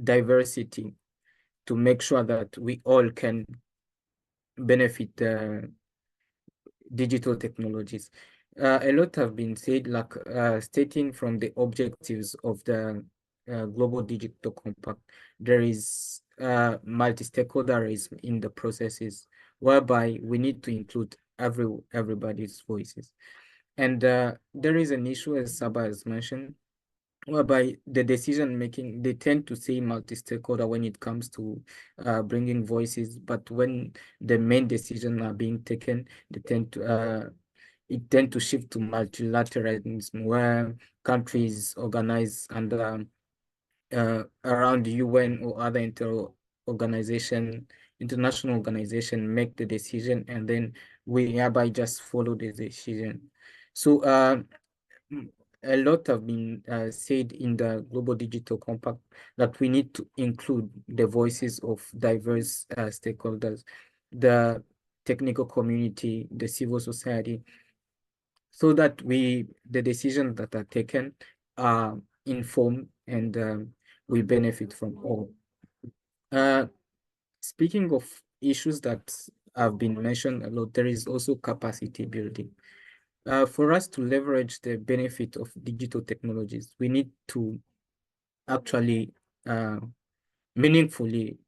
diversity to make sure that we all can benefit digital technologies. A lot have been said, like stating from the objectives of the Global Digital Compact, there is multi-stakeholderism in the processes whereby we need to include everybody's voices. And there is an issue, as Saba has mentioned, whereby the decision making, they tend to say multi-stakeholder when it comes to bringing voices, but when the main decisions are being taken, they tend to shift to multilateralism, where countries organize under around the UN or other international organization make the decision, and then we hereby just follow the decision. So a lot have been said in the Global Digital Compact that we need to include the voices of diverse stakeholders, the technical community, the civil society, so that the decisions that are taken are informed and we benefit from all. Speaking of issues that have been mentioned a lot, there is also capacity building. For us to leverage the benefit of digital technologies, we need to actually meaningfully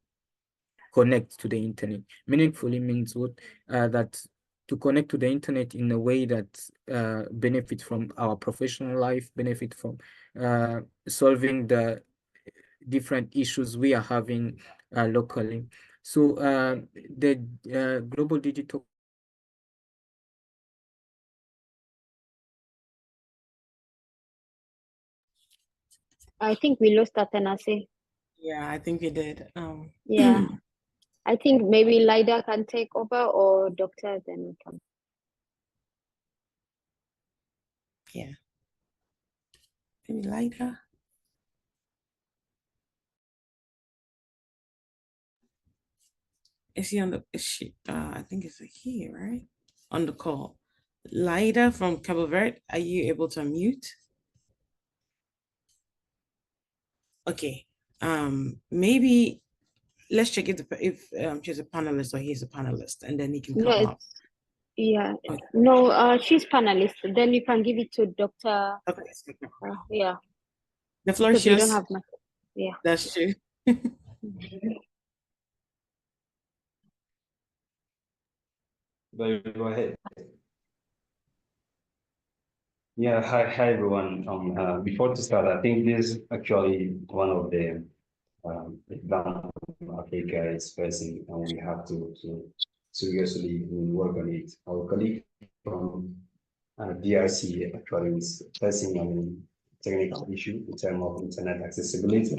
connect to the internet. Meaningfully means what? That to connect to the internet in a way that benefit from our professional life, benefit from solving the different issues we are having locally. So the Global Digital I think we lost Atanase. Yeah, I think we did. Yeah. I think maybe Lida can take over, or Doctor, then we can. Yeah. Maybe Lida. Is he on the? Is she? I think it's here, right? On the call. Lida from Cabo Verde, are you able to unmute? Okay. Maybe let's check if she's a panelist or he's a panelist, and then he can come up. Yeah. Okay. No, she's panelist. Then you can give it to Dr. Okay. Yeah. The floor is Because we yours. don't have much. Yeah. That's true. Go ahead. Yeah, hi everyone. Before to start, I think this is actually one of the examples Africa is facing, and we have to seriously work on it. Our colleague from DRC actually is facing a technical issue in terms of internet accessibility,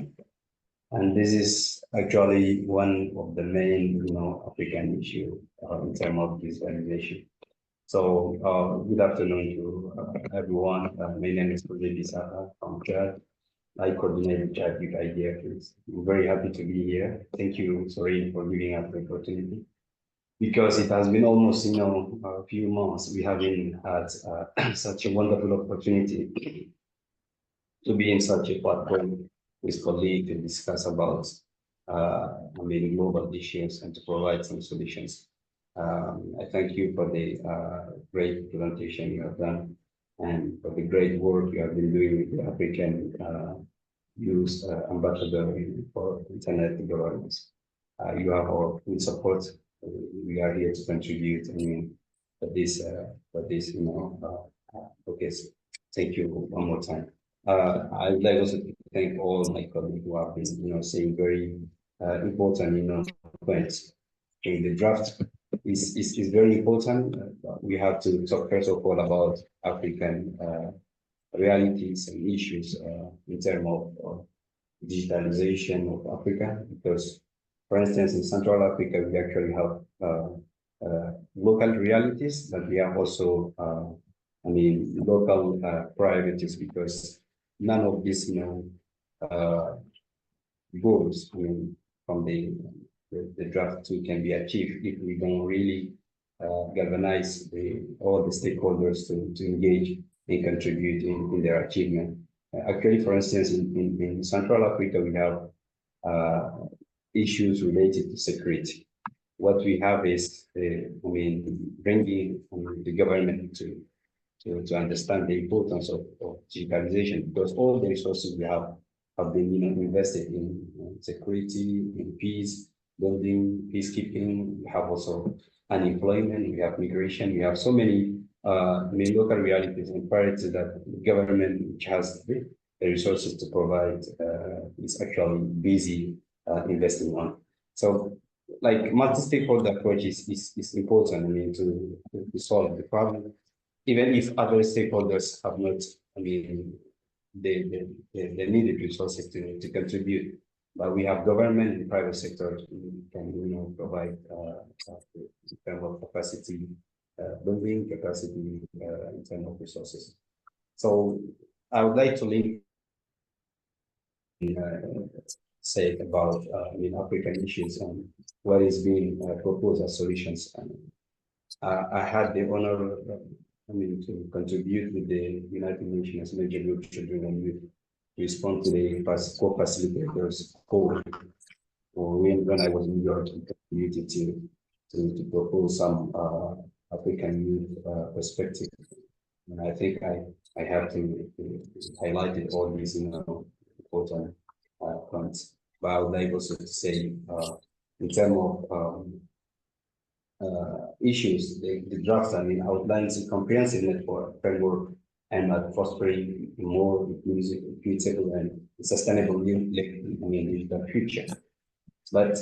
and this is actually one of the main, African issue in terms of digitalization. So, good afternoon to everyone. My name is Jose Bisaka from Chad. I coordinate Chad Youth Engagement. I'm very happy to be here. Thank you, Sorin, for giving us the opportunity. Because it has been almost, a few months, we haven't had such a wonderful opportunity to be in such a platform with colleagues to discuss about, global issues and to provide some solutions. I thank you for the great presentation you have done and for the great work you have been doing with the African Youth Ambassador for Internet Governance. You have our full support. We are here to contribute. For this, okay. Thank you one more time. I would like also to thank all my colleagues who have been, saying very important, points. In the draft is very important. We have to talk first of all about African realities and issues in terms of digitalization of Africa, because, for instance, in Central Africa, we actually have local realities, but we have also, local priorities, because none of these, goals, from the draft 2 can be achieved if we don't really galvanize all the stakeholders to engage and contribute in their achievement. Actually, for instance, in Central Africa, we have issues related to security. What we have is, bringing the government to understand the importance of digitalization, because all the resources we have been invested in security, in peace, building, peacekeeping. We have also unemployment, we have migration, we have so many local realities and priorities that the government, which has the resources to provide, is actually busy investing on. So, like, multi-stakeholder approach is important. I mean, to solve the problem, even if other stakeholders have not, I mean, the needed resources to contribute. But we have government and private sector who can, provide in terms of capacity building, capacity in terms of resources. So I would like to link say about African issues and what is being proposed as solutions. I had the honor, to contribute with the United Nations Major Group Children and Youth to respond to the co-facilitators call when I was in New York, contributed to propose some African youth perspective. And I think I have to highlight all these important points. But I would like also to say, in terms of issues, the draft outlines a comprehensive network framework and fostering a more equitable and sustainable digital future. But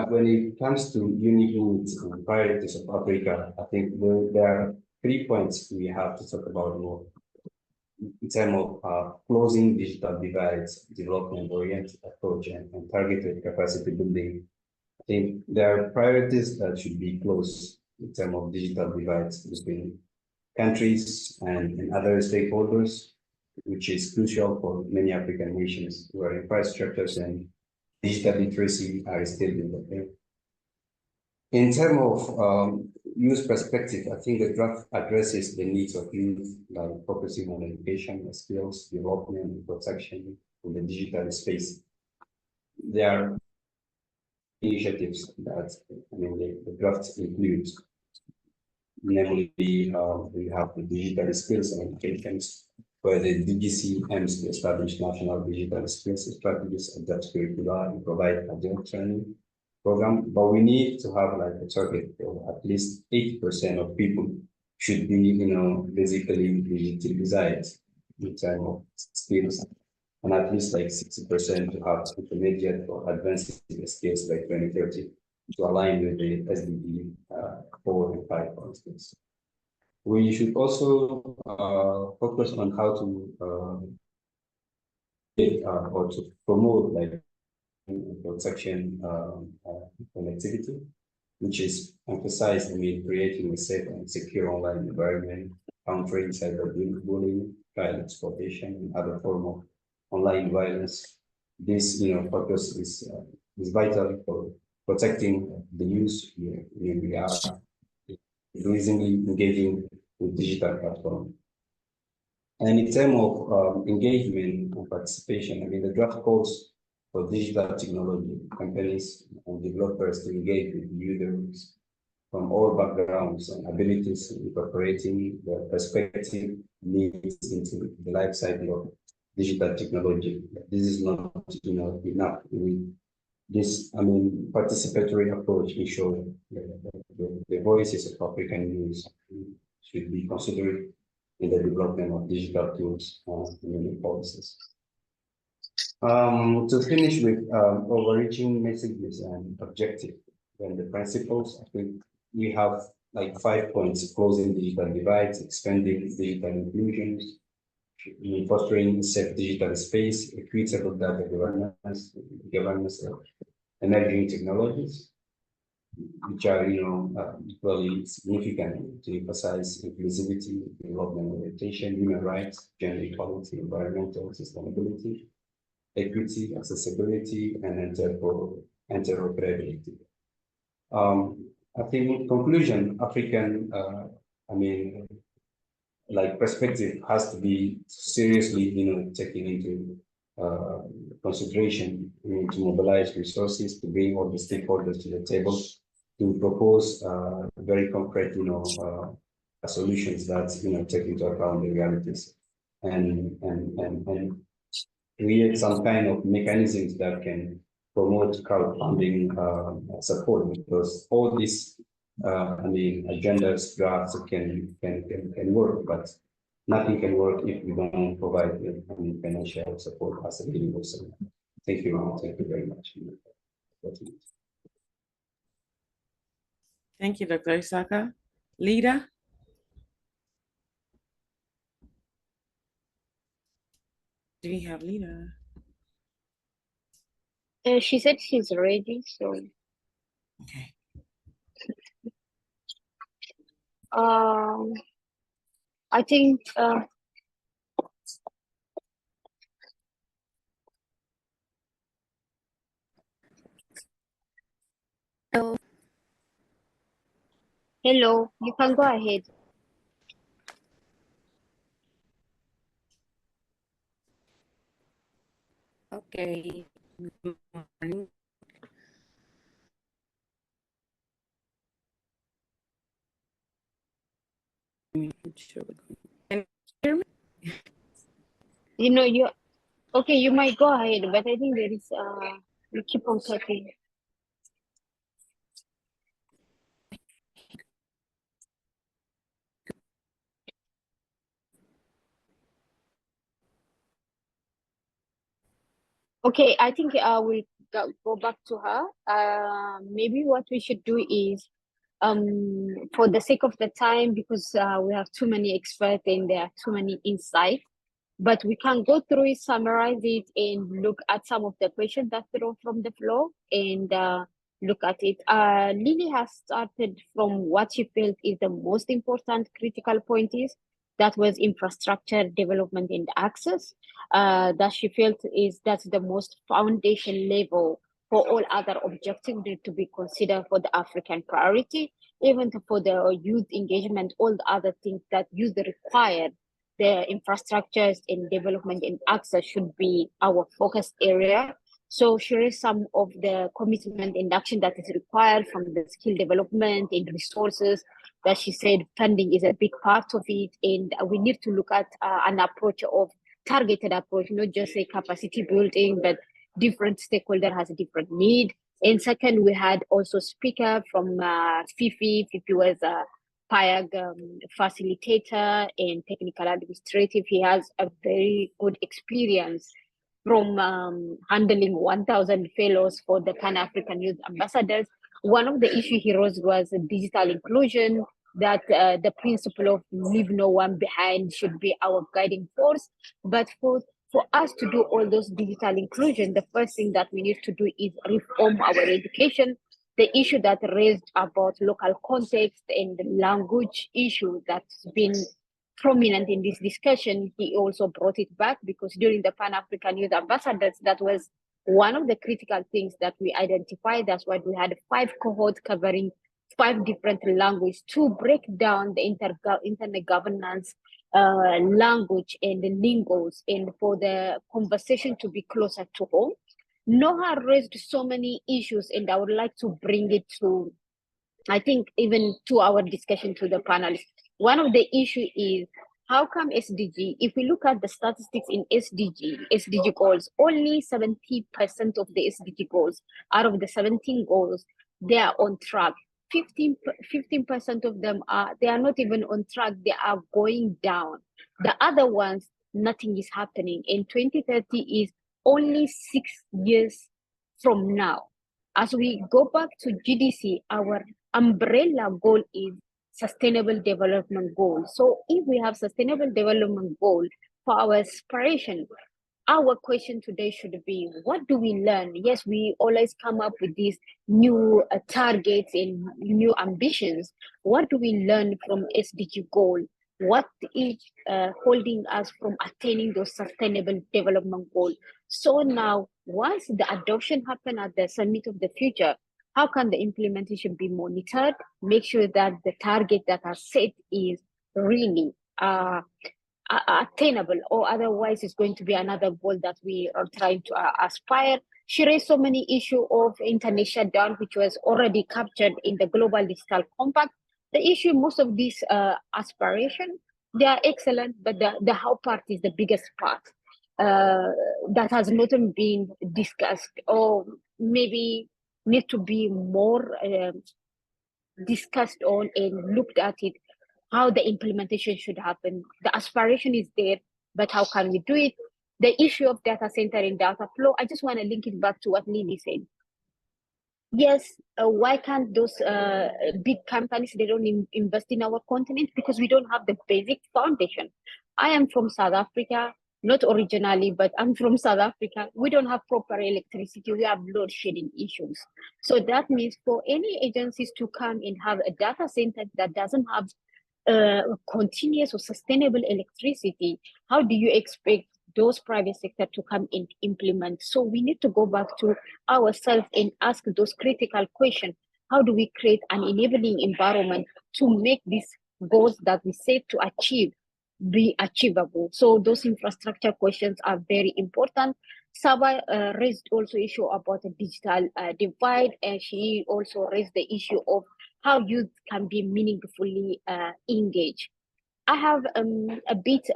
when it comes to unique needs and priorities of Africa, I think there are 3 points we have to talk about more. In terms of closing digital divides, development-oriented approach, and targeted capacity building, I think there are priorities that should be closed in terms of digital divides between countries and other stakeholders, which is crucial for many African nations where infrastructures and digital literacy are still developing. In terms of youth perspective, I think the draft addresses the needs of youth by focusing on education, skills, development, and protection in the digital space. There are initiatives that the draft includes, namely we have the digital skills and educations, where the GDC aims to establish national digital skills strategies, adapt curricula, and provide adult training program. But we need to have like a target of at least 80% of people should be, basically digitalized in terms of skills, and at least like 60% to have intermediate or advanced skills by 2030 to align with the SDG 4 and 5, for instance. We should also focus on how to or to promote like protection connectivity, which is emphasized creating a safe and secure online environment, countering cyberbullying, child exploitation, and other forms of online violence. This focus is vital for protecting the youth. We are increasingly engaging with digital platforms. And in terms of engagement and participation, the draft calls for digital technology companies and developers to engage with users from all backgrounds and abilities, incorporating their perspective needs into the life cycle of digital technology. This is not enough. This participatory approach ensures the voices of African youth should be considered in the development of digital tools and policies. To finish with overreaching messages and objectives and the principles, I think we have like 5 points: closing digital divides, expanding digital inclusions, fostering safe digital space, equitable data governance of emerging technologies, which are equally significant to emphasize inclusivity, development orientation, human rights, gender equality, environmental sustainability, equity, accessibility, and interoperability. I think in conclusion, African perspective has to be seriously taken into consideration to mobilize resources, to bring all the stakeholders to the table, to propose very concrete solutions that take into account the realities and create some kind of mechanisms that can promote crowdfunding support, because all these agendas, drafts can work, but nothing can work if we don't provide financial support as a universal. Thank you very much. Thank you, Dr. Isaka. Lida? Do we have Lida? She said she's ready, so. Okay. I think hello, you can go ahead. Okay. Good morning. Can you hear me? You know, you okay, you might go ahead, but I think there is you keep on talking. Okay, I think I will go back to her. Maybe what we should do is, for the sake of the time, because we have too many experts and there are too many insights, but we can go through it, summarize it, and look at some of the questions that throw from the floor and look at it. Lily has started from what she felt is the most important critical point is, that was infrastructure development and access. That she felt is that's the most foundation level for all other objectives to be considered for the African priority, even for the youth engagement, all the other things that youth require. The infrastructures and development and access should be our focus area. So here is some of the commitment and action that is required from the skill development and resources that she said funding is a big part of it. And we need to look at an approach of targeted approach, not just say capacity building, but different stakeholder has a different need. And second, we had also speaker from Fifi. Fifi was a PAYAIG facilitator and technical administrative. He has a very good experience from handling 1,000 fellows for the Pan-African Youth Ambassadors. One of the issues he raised was digital inclusion, that the principle of leave no one behind should be our guiding force. But for us to do all those digital inclusion, the first thing that we need to do is reform our education. The issue that raised about local context and language issue that's been prominent in this discussion, he also brought it back, because during the Pan-African Youth Ambassadors, that was one of the critical things that we identified. That's why we had 5 cohorts covering 5 different languages to break down the internet governance language and the lingos, and for the conversation to be closer to home. Noha raised so many issues, and I would like to bring it to, I think, even to our discussion to the panelists. One of the issue is, how come SDG, if we look at the statistics in SDG goals, only 70% of the SDG goals, out of the 17 goals, they are on track. 15% of them they are not even on track, they are going down. The other ones, nothing is happening. In 2030 is only 6 years from now. As we go back to GDC, our umbrella goal is sustainable development goal. So if we have sustainable development goal for our aspiration, our question today should be, what do we learn? Yes, we always come up with these new targets and new ambitions. What do we learn from SDG goal? What is holding us from attaining those sustainable development goals? So now, once the adoption happen at the Summit of the Future, how can the implementation be monitored? Make sure that the target that are set is really attainable, or otherwise it's going to be another goal that we are trying to aspire. She raised so many issues of internet shutdown, which was already captured in the Global Digital Compact. The issue, most of these aspirations, they are excellent, but the how part is the biggest part that has not been discussed, or maybe need to be more discussed on and looked at it, how the implementation should happen. The aspiration is there, but how can we do it? The issue of data center and data flow, I just want to link it back to what Lily said. Yes, why can't those big companies, they don't invest in our continent? Because we don't have the basic foundation. I am from South Africa, not originally, but I'm from South Africa. We don't have proper electricity. We have load shedding issues. So that means for any agencies to come and have a data center that doesn't have continuous or sustainable electricity, how do you expect those private sector to come and implement? So we need to go back to ourselves and ask those critical questions. How do we create an enabling environment to make these goals that we set to achieve be achievable? So those infrastructure questions are very important. Saba raised also issue about the digital divide, and she also raised the issue of how youth can be meaningfully engaged. I have a bit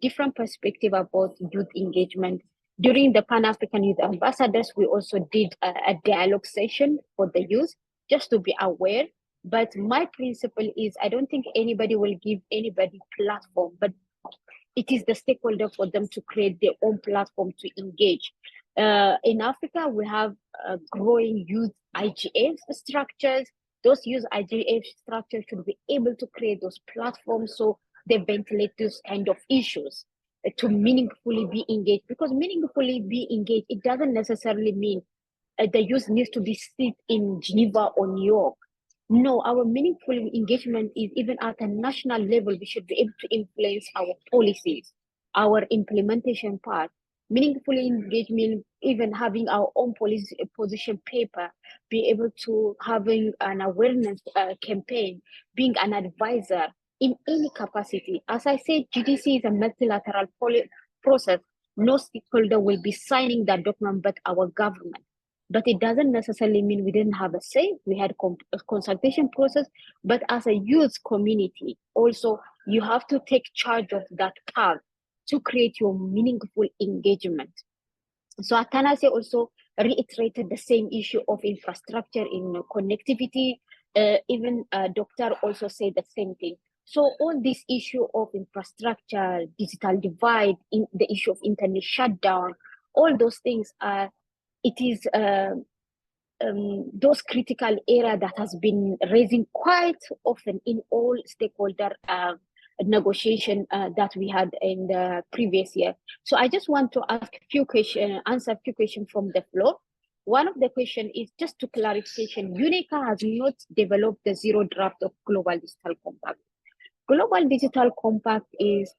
different perspective about youth engagement. During the Pan-African Youth Ambassadors, we also did a dialogue session for the youth, just to be aware. But my principle is I don't think anybody will give anybody platform, but it is the stakeholder for them to create their own platform to engage. In Africa, we have growing youth IGF structures. Those youth IGF structures should be able to create those platforms so they ventilate those kind of issues to meaningfully be engaged. Because meaningfully be engaged, it doesn't necessarily mean the youth needs to be sit in Geneva or New York. No, our meaningful engagement is even at a national level. We should be able to influence our policies, our implementation part. Meaningful engagement, even having our own policy position paper, be able to having an awareness campaign, being an advisor in any capacity. As I said, GDC is a multilateral process. No stakeholder will be signing that document but our government. But it doesn't necessarily mean we didn't have a say. We had a consultation process, but as a youth community, also you have to take charge of that path to create your meaningful engagement. So Atanase also reiterated the same issue of infrastructure in connectivity. Even Doctor also said the same thing. So all this issue of infrastructure, digital divide, in the issue of internet shutdown, all those things are, it is those critical area that has been raising quite often in all stakeholder negotiation that we had in the previous year. So I just want to ask a few questions, answer a few questions from the floor. One of the questions is just to clarification, UNECA has not developed the zero draft of Global Digital Compact. Global Digital Compact is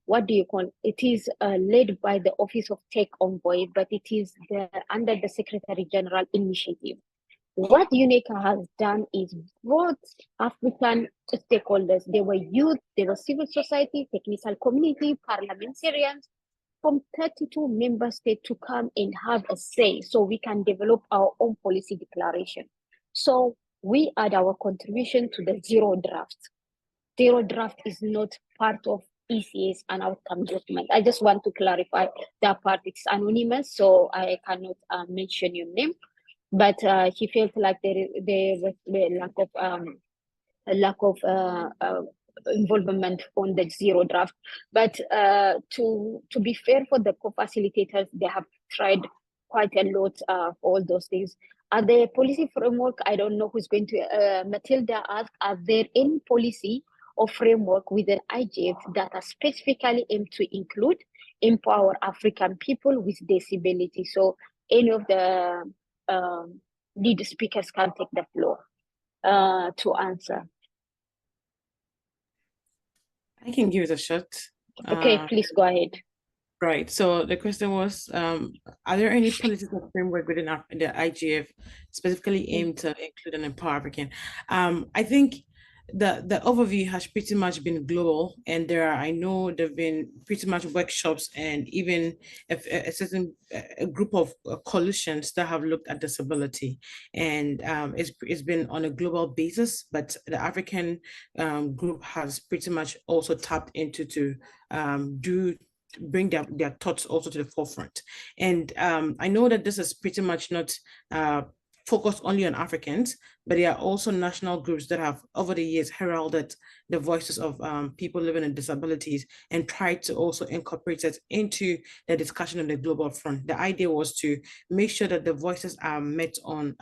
what do you call it? It is led by the Office of Tech Envoy, but it is under the Secretary General initiative. What UNECA has done is brought African stakeholders. They were youth, they were civil society, technical community, parliamentarians from 32 member states to come and have a say so we can develop our own policy declaration. So we add our contribution to the zero draft. Zero draft is not part of ECA's and outcome document. I just want to clarify that part. It's anonymous, so I cannot mention your name. But he felt like there was a lack of involvement on the zero draft. But to be fair for the co-facilitators, they have tried quite a lot for all those things. Are there policy framework? I don't know who's going to. Matilda asked, are there any policy or framework within IGF that are specifically aimed to include, empower African people with disability? So any of the lead speakers can take the floor to answer. I can give it a shot. Okay, please go ahead. Right. So the question was, are there any political framework within the IGF specifically aimed to include and empower African? I think the overview has pretty much been global, and I know there've been pretty much workshops and even a certain group of coalitions that have looked at disability, and it's been on a global basis, but the African group has pretty much also tapped into to do bring their thoughts also to the forefront. And I know that this is pretty much not focused only on Africans, but there are also national groups that have over the years heralded the voices of people living with disabilities and tried to also incorporate it into the discussion on the global front. The idea was to make sure that the voices are met on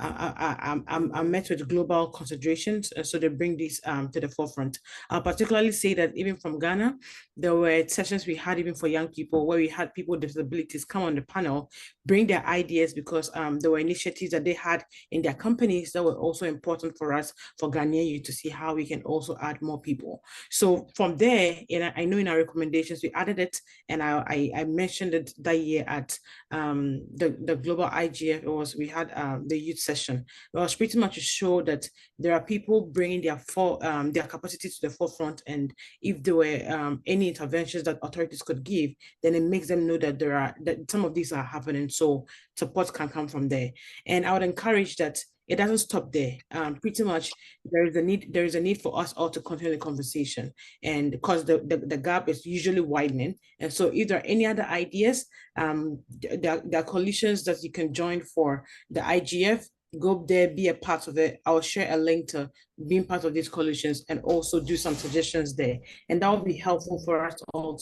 are met with global considerations, so they bring these to the forefront. I'll particularly say that even from Ghana, there were sessions we had even for young people where we had people with disabilities come on the panel, bring their ideas, because there were initiatives that they had in their companies that were also important for us, for Ghanaian youth, to see how we can also add more people. So from there, I know in our recommendations, we added it, and I mentioned it that year at the global IGF. We had the youth session. It was pretty much to show that there are people bringing their capacity to the forefront, and if there were any interventions that authorities could give, then it makes them know that that some of these are happening, so support can come from there. And I would encourage that it doesn't stop there. Pretty much there is a need for us all to continue the conversation, and because the gap is usually widening. And so if there are any other ideas, there are coalitions that you can join for the IGF. Go there, be a part of it. I'll share a link to being part of these coalitions and also do some suggestions there. And that will be helpful for us all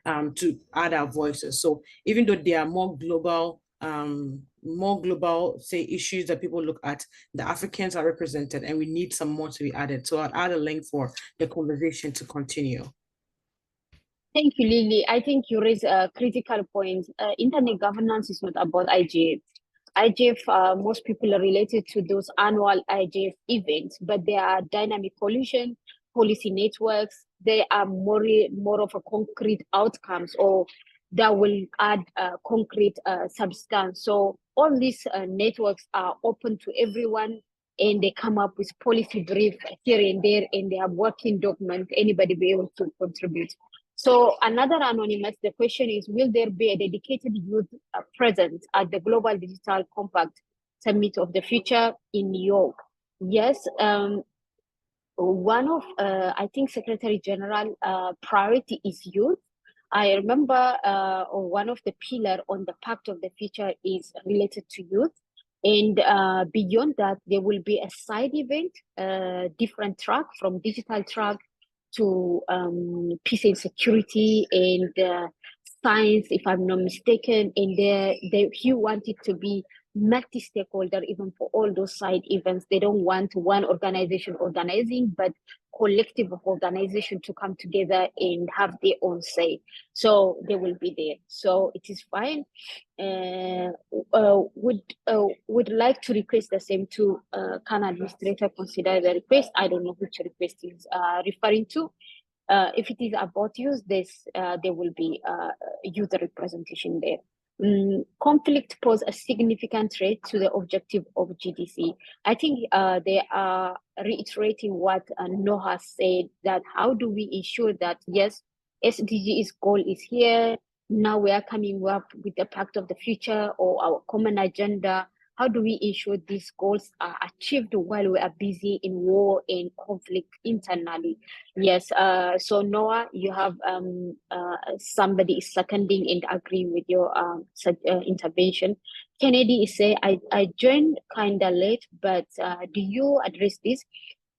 to add our voices. So even though there are more global, say, issues that people look at, the Africans are represented, and we need some more to be added. So I'll add a link for the conversation to continue. Thank you, Lily. I think you raise a critical point. Internet governance is not about IGF. IGF, most people are related to those annual IGF events, but they are dynamic coalition, policy networks. They are more of a concrete outcomes, or that will add concrete substance. So all these networks are open to everyone, and they come up with policy brief here and there, and they have working document. Anybody be able to contribute. So another anonymous, the question is, will there be a dedicated youth presence at the Global Digital Compact Summit of the Future in New York? Yes, one of, I think, Secretary General priority is youth. I remember one of the pillar on the Pact of the Future is related to youth. And beyond that, there will be a side event, different track, from digital track to peace and security and science, if I'm not mistaken. And he wanted to be multi-stakeholder even for all those side events. They don't want one organization organizing, but collective of organization to come together and have their own say. So they will be there. So it is fine. Would like to request the same to can administrator consider the request? I don't know which request is referring to. If it is about youth, there will be youth representation there. Conflict pose a significant threat to the objective of GDC. I think they are reiterating what Noah said, that how do we ensure that, yes, SDG's goal is here, now we are coming up with the Pact of the Future or our common agenda. How do we ensure these goals are achieved while we are busy in war and conflict internally? Yes, so Noah, you have somebody is seconding and agreeing with your intervention. Kennedy is saying, I joined kind of late, but do you address this?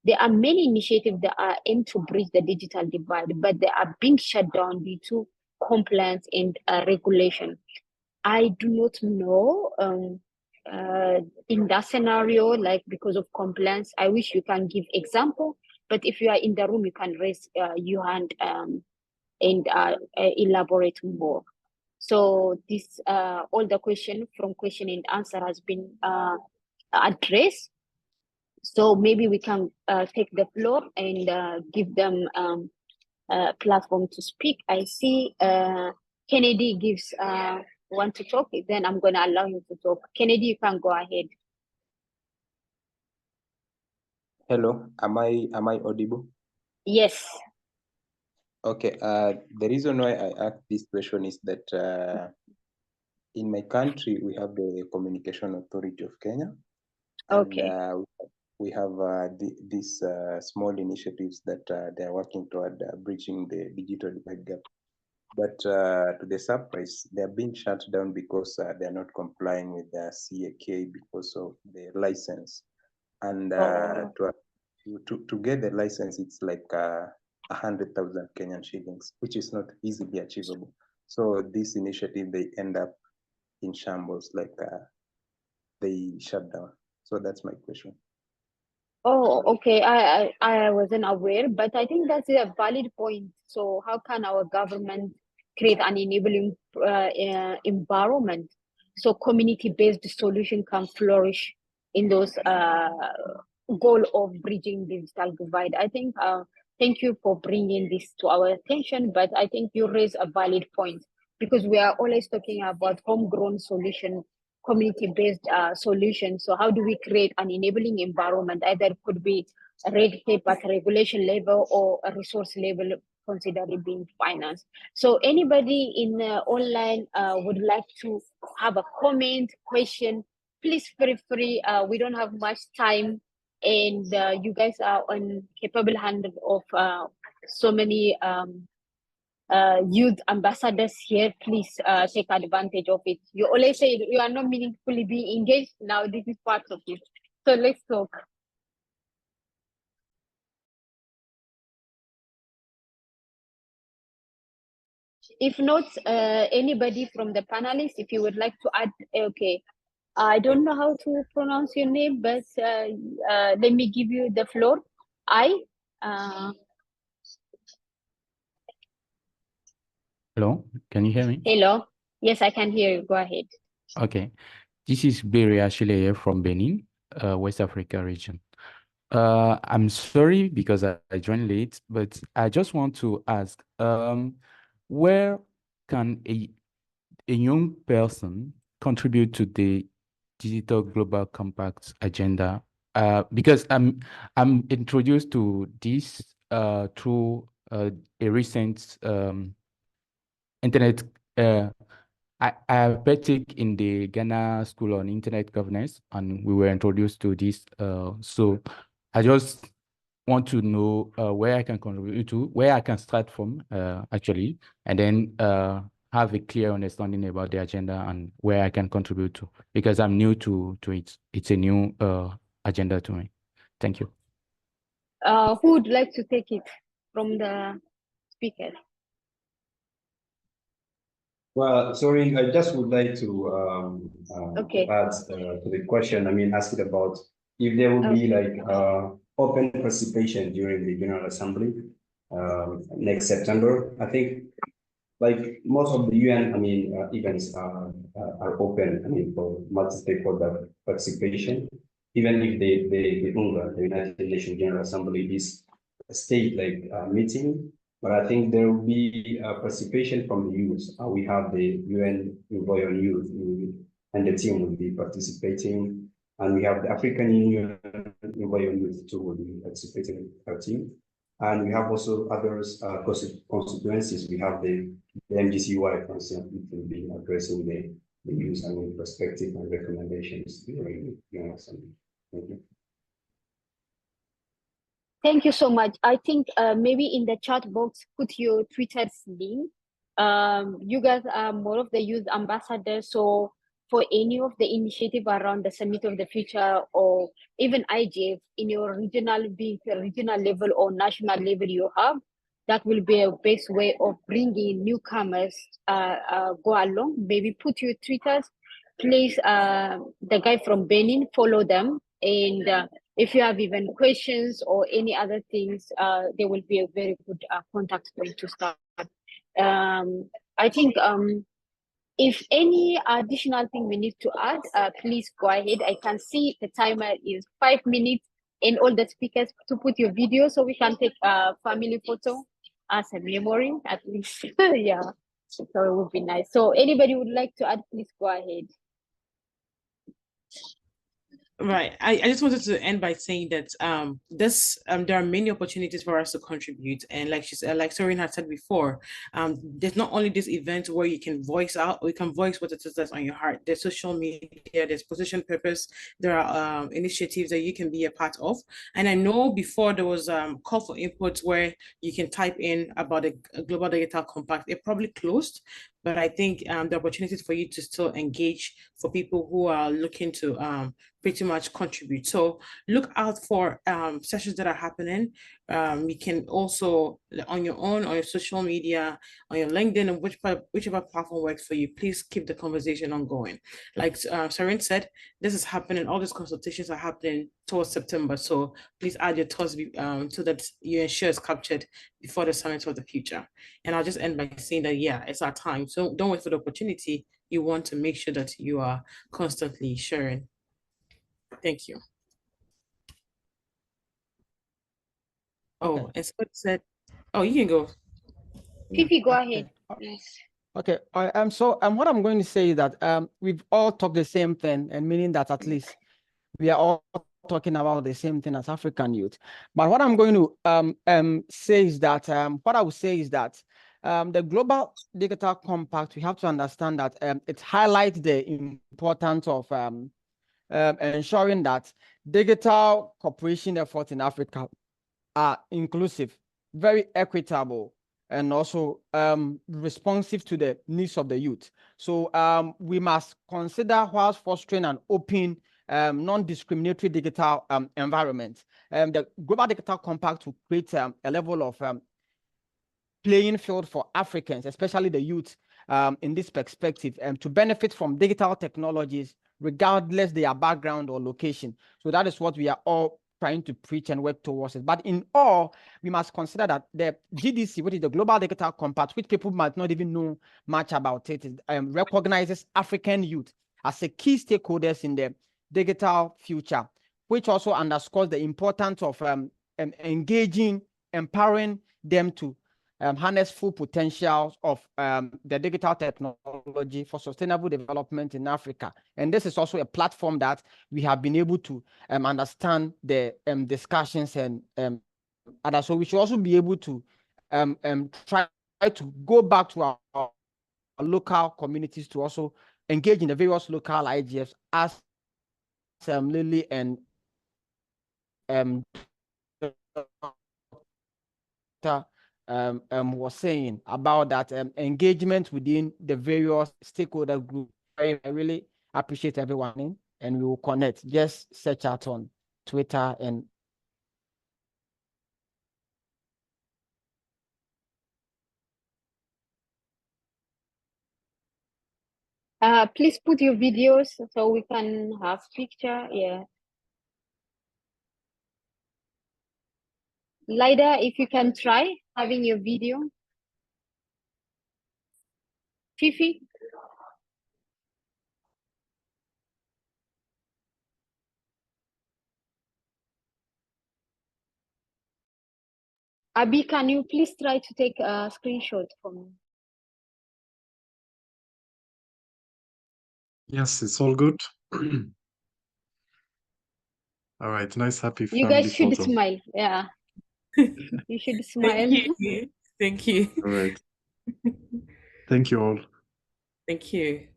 There are many initiatives that are aimed to bridge the digital divide, but they are being shut down due to compliance and regulation. I do not know in that scenario, like because of compliance. I wish you can give example, but if you are in the room, you can raise your hand and elaborate more. So this all the question and answer has been addressed. So maybe we can take the floor and give them a platform to speak. I see Kennedy gives want to talk, then I'm going to allow him to talk. Kennedy, you can go ahead. Hello, am I audible? Yes. Okay, the reason why I asked this question is that in my country, we have the Communication Authority of Kenya. Okay. And, we have these small initiatives that they are working toward bridging the digital divide gap. but to the surprise, they are being shut down because they are not complying with the CAK because of the license. And to get the license, it's like 100,000 Kenyan shillings, which is not easily achievable. So this initiative, they end up in shambles, like they shut down. So that's my question. Oh, okay. I wasn't aware, but I think that's a valid point. So how can our government create an enabling environment so community-based solution can flourish in those goal of bridging digital divide? I think thank you for bringing this to our attention, but I think you raise a valid point because we are always talking about homegrown solution, community-based solution. So how do we create an enabling environment? Either it could be a red tape at a regulation level or a resource level considering being financed. So anybody in online would like to have a comment, question, please feel free. We don't have much time and you guys are on capable hand of so many youth ambassadors here. Please take advantage of it. You always say you are not meaningfully being engaged. Now this is part of it. So let's talk. If not, anybody from the panelists, if you would like to add, okay. I don't know how to pronounce your name, but let me give you the floor. Hello, can you hear me? Hello. Yes, I can hear you. Go ahead. Okay. This is Beria Shileye from Benin, West Africa region. I'm sorry because I joined late, but I just want to ask, where can a young person contribute to the Digital Global Compact agenda? Because I'm introduced to this through a recent internet. I partake in the Ghana School on Internet Governance, and we were introduced to this. So I just want to know where I can contribute to, where I can start from, actually, and then have a clear understanding about the agenda and where I can contribute to, because I'm new to it. It's a new agenda to me. Thank you. Who would like to take it from the speaker? Well, sorry, I just would like to Okay. add to the question. I mean, ask it about if there will be like open participation during the General Assembly next September. I think like most of the UN, events are open. I mean, for multi-stakeholder participation. Even if the UNGA, the United Nations General Assembly, is a state like meeting. But I think there will be participation from the youth. We have the UN Envoy on Youth, and the team will be participating. And we have the African Union Envoy on Youth too will be participating with our team. And we have also others constituencies. We have the MGCY, for example, which will be addressing the youth and perspective and recommendations during the UN Assembly. Thank you. Thank you so much. I think maybe in the chat box, put your Twitter's link. You guys are more of the youth ambassadors. So for any of the initiative around the Summit of the Future or even IGF in your regional level or national level you have, that will be a best way of bringing newcomers go along. Maybe put your Twitters. Please, the guy from Benin, follow them. And if you have even questions or any other things, there will be a very good contact point to start. I think if any additional thing we need to add, please go ahead. I can see the timer is 5 minutes and all the speakers to put your video so we can take a family photo as a memory at least. Yeah, so it would be nice. So anybody would like to add, please go ahead. Right. I just wanted to end by saying that there are many opportunities for us to contribute. And like she said, like Sorin had said before, there's not only this event where you can voice out or you can voice what it is that's on your heart. There's social media, there's position purpose, there are initiatives that you can be a part of. And I know before there was call for input where you can type in about a global digital compact. It probably closed, but I think the opportunities for you to still engage for people who are looking to pretty much contribute. So look out for sessions that are happening. You can also on your own, on your social media, on your LinkedIn, and whichever platform works for you, please keep the conversation ongoing. Like Sarin said, this is happening, all these consultations are happening towards September. So please add your thoughts so that you ensure it's captured before the Summit of the Future. And I'll just end by saying that, yeah, it's our time. So don't wait for the opportunity. You want to make sure that you are constantly sharing. Thank you. Oh, and Scott said, oh, you can go. Fifi, go ahead. Yes. Okay. So what I'm going to say is that we've all talked the same thing, and meaning that at least we are all talking about the same thing as African youth. But what I'm going to say is that what I would say is that the Global Digital Compact, we have to understand that it highlights the importance of ensuring that digital cooperation efforts in Africa are inclusive, very equitable, and also responsive to the needs of the youth. So we must consider whilst fostering an open, non-discriminatory digital environment. The Global Digital Compact will create a level of playing field for Africans, especially the youth, in this perspective, to benefit from digital technologies, regardless their background or location. So that is what we are all trying to preach and work towards it. But in all, we must consider that the GDC, which is the Global Digital Compact, which people might not even know much about it, recognizes African youth as a key stakeholders in the digital future, which also underscores the importance of engaging, empowering them to harness full potential of the digital technology for sustainable development in Africa. And this is also a platform that we have been able to understand the discussions and others. So we should also be able to try to go back to our local communities to also engage in the various local IGFs as Lily and was saying about that engagement within the various stakeholder groups. I really appreciate everyone, and we will connect. Just search out on Twitter and please put your videos so we can have picture. Yeah. Lida, if you can try having your video. Fifi. Abi, can you please try to take a screenshot for me? Yes, it's all good. All right, nice, happy You family guys should photo. smile. Yeah. You should smile. Thank you. Thank you. All right. Thank you all. Thank you.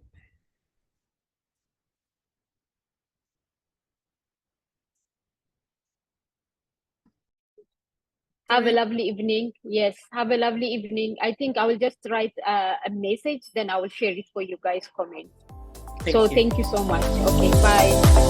Have a lovely evening. Yes, have a lovely evening. I think I will just write a message, then I will share it for you guys comment. Thank you so much. Okay, bye.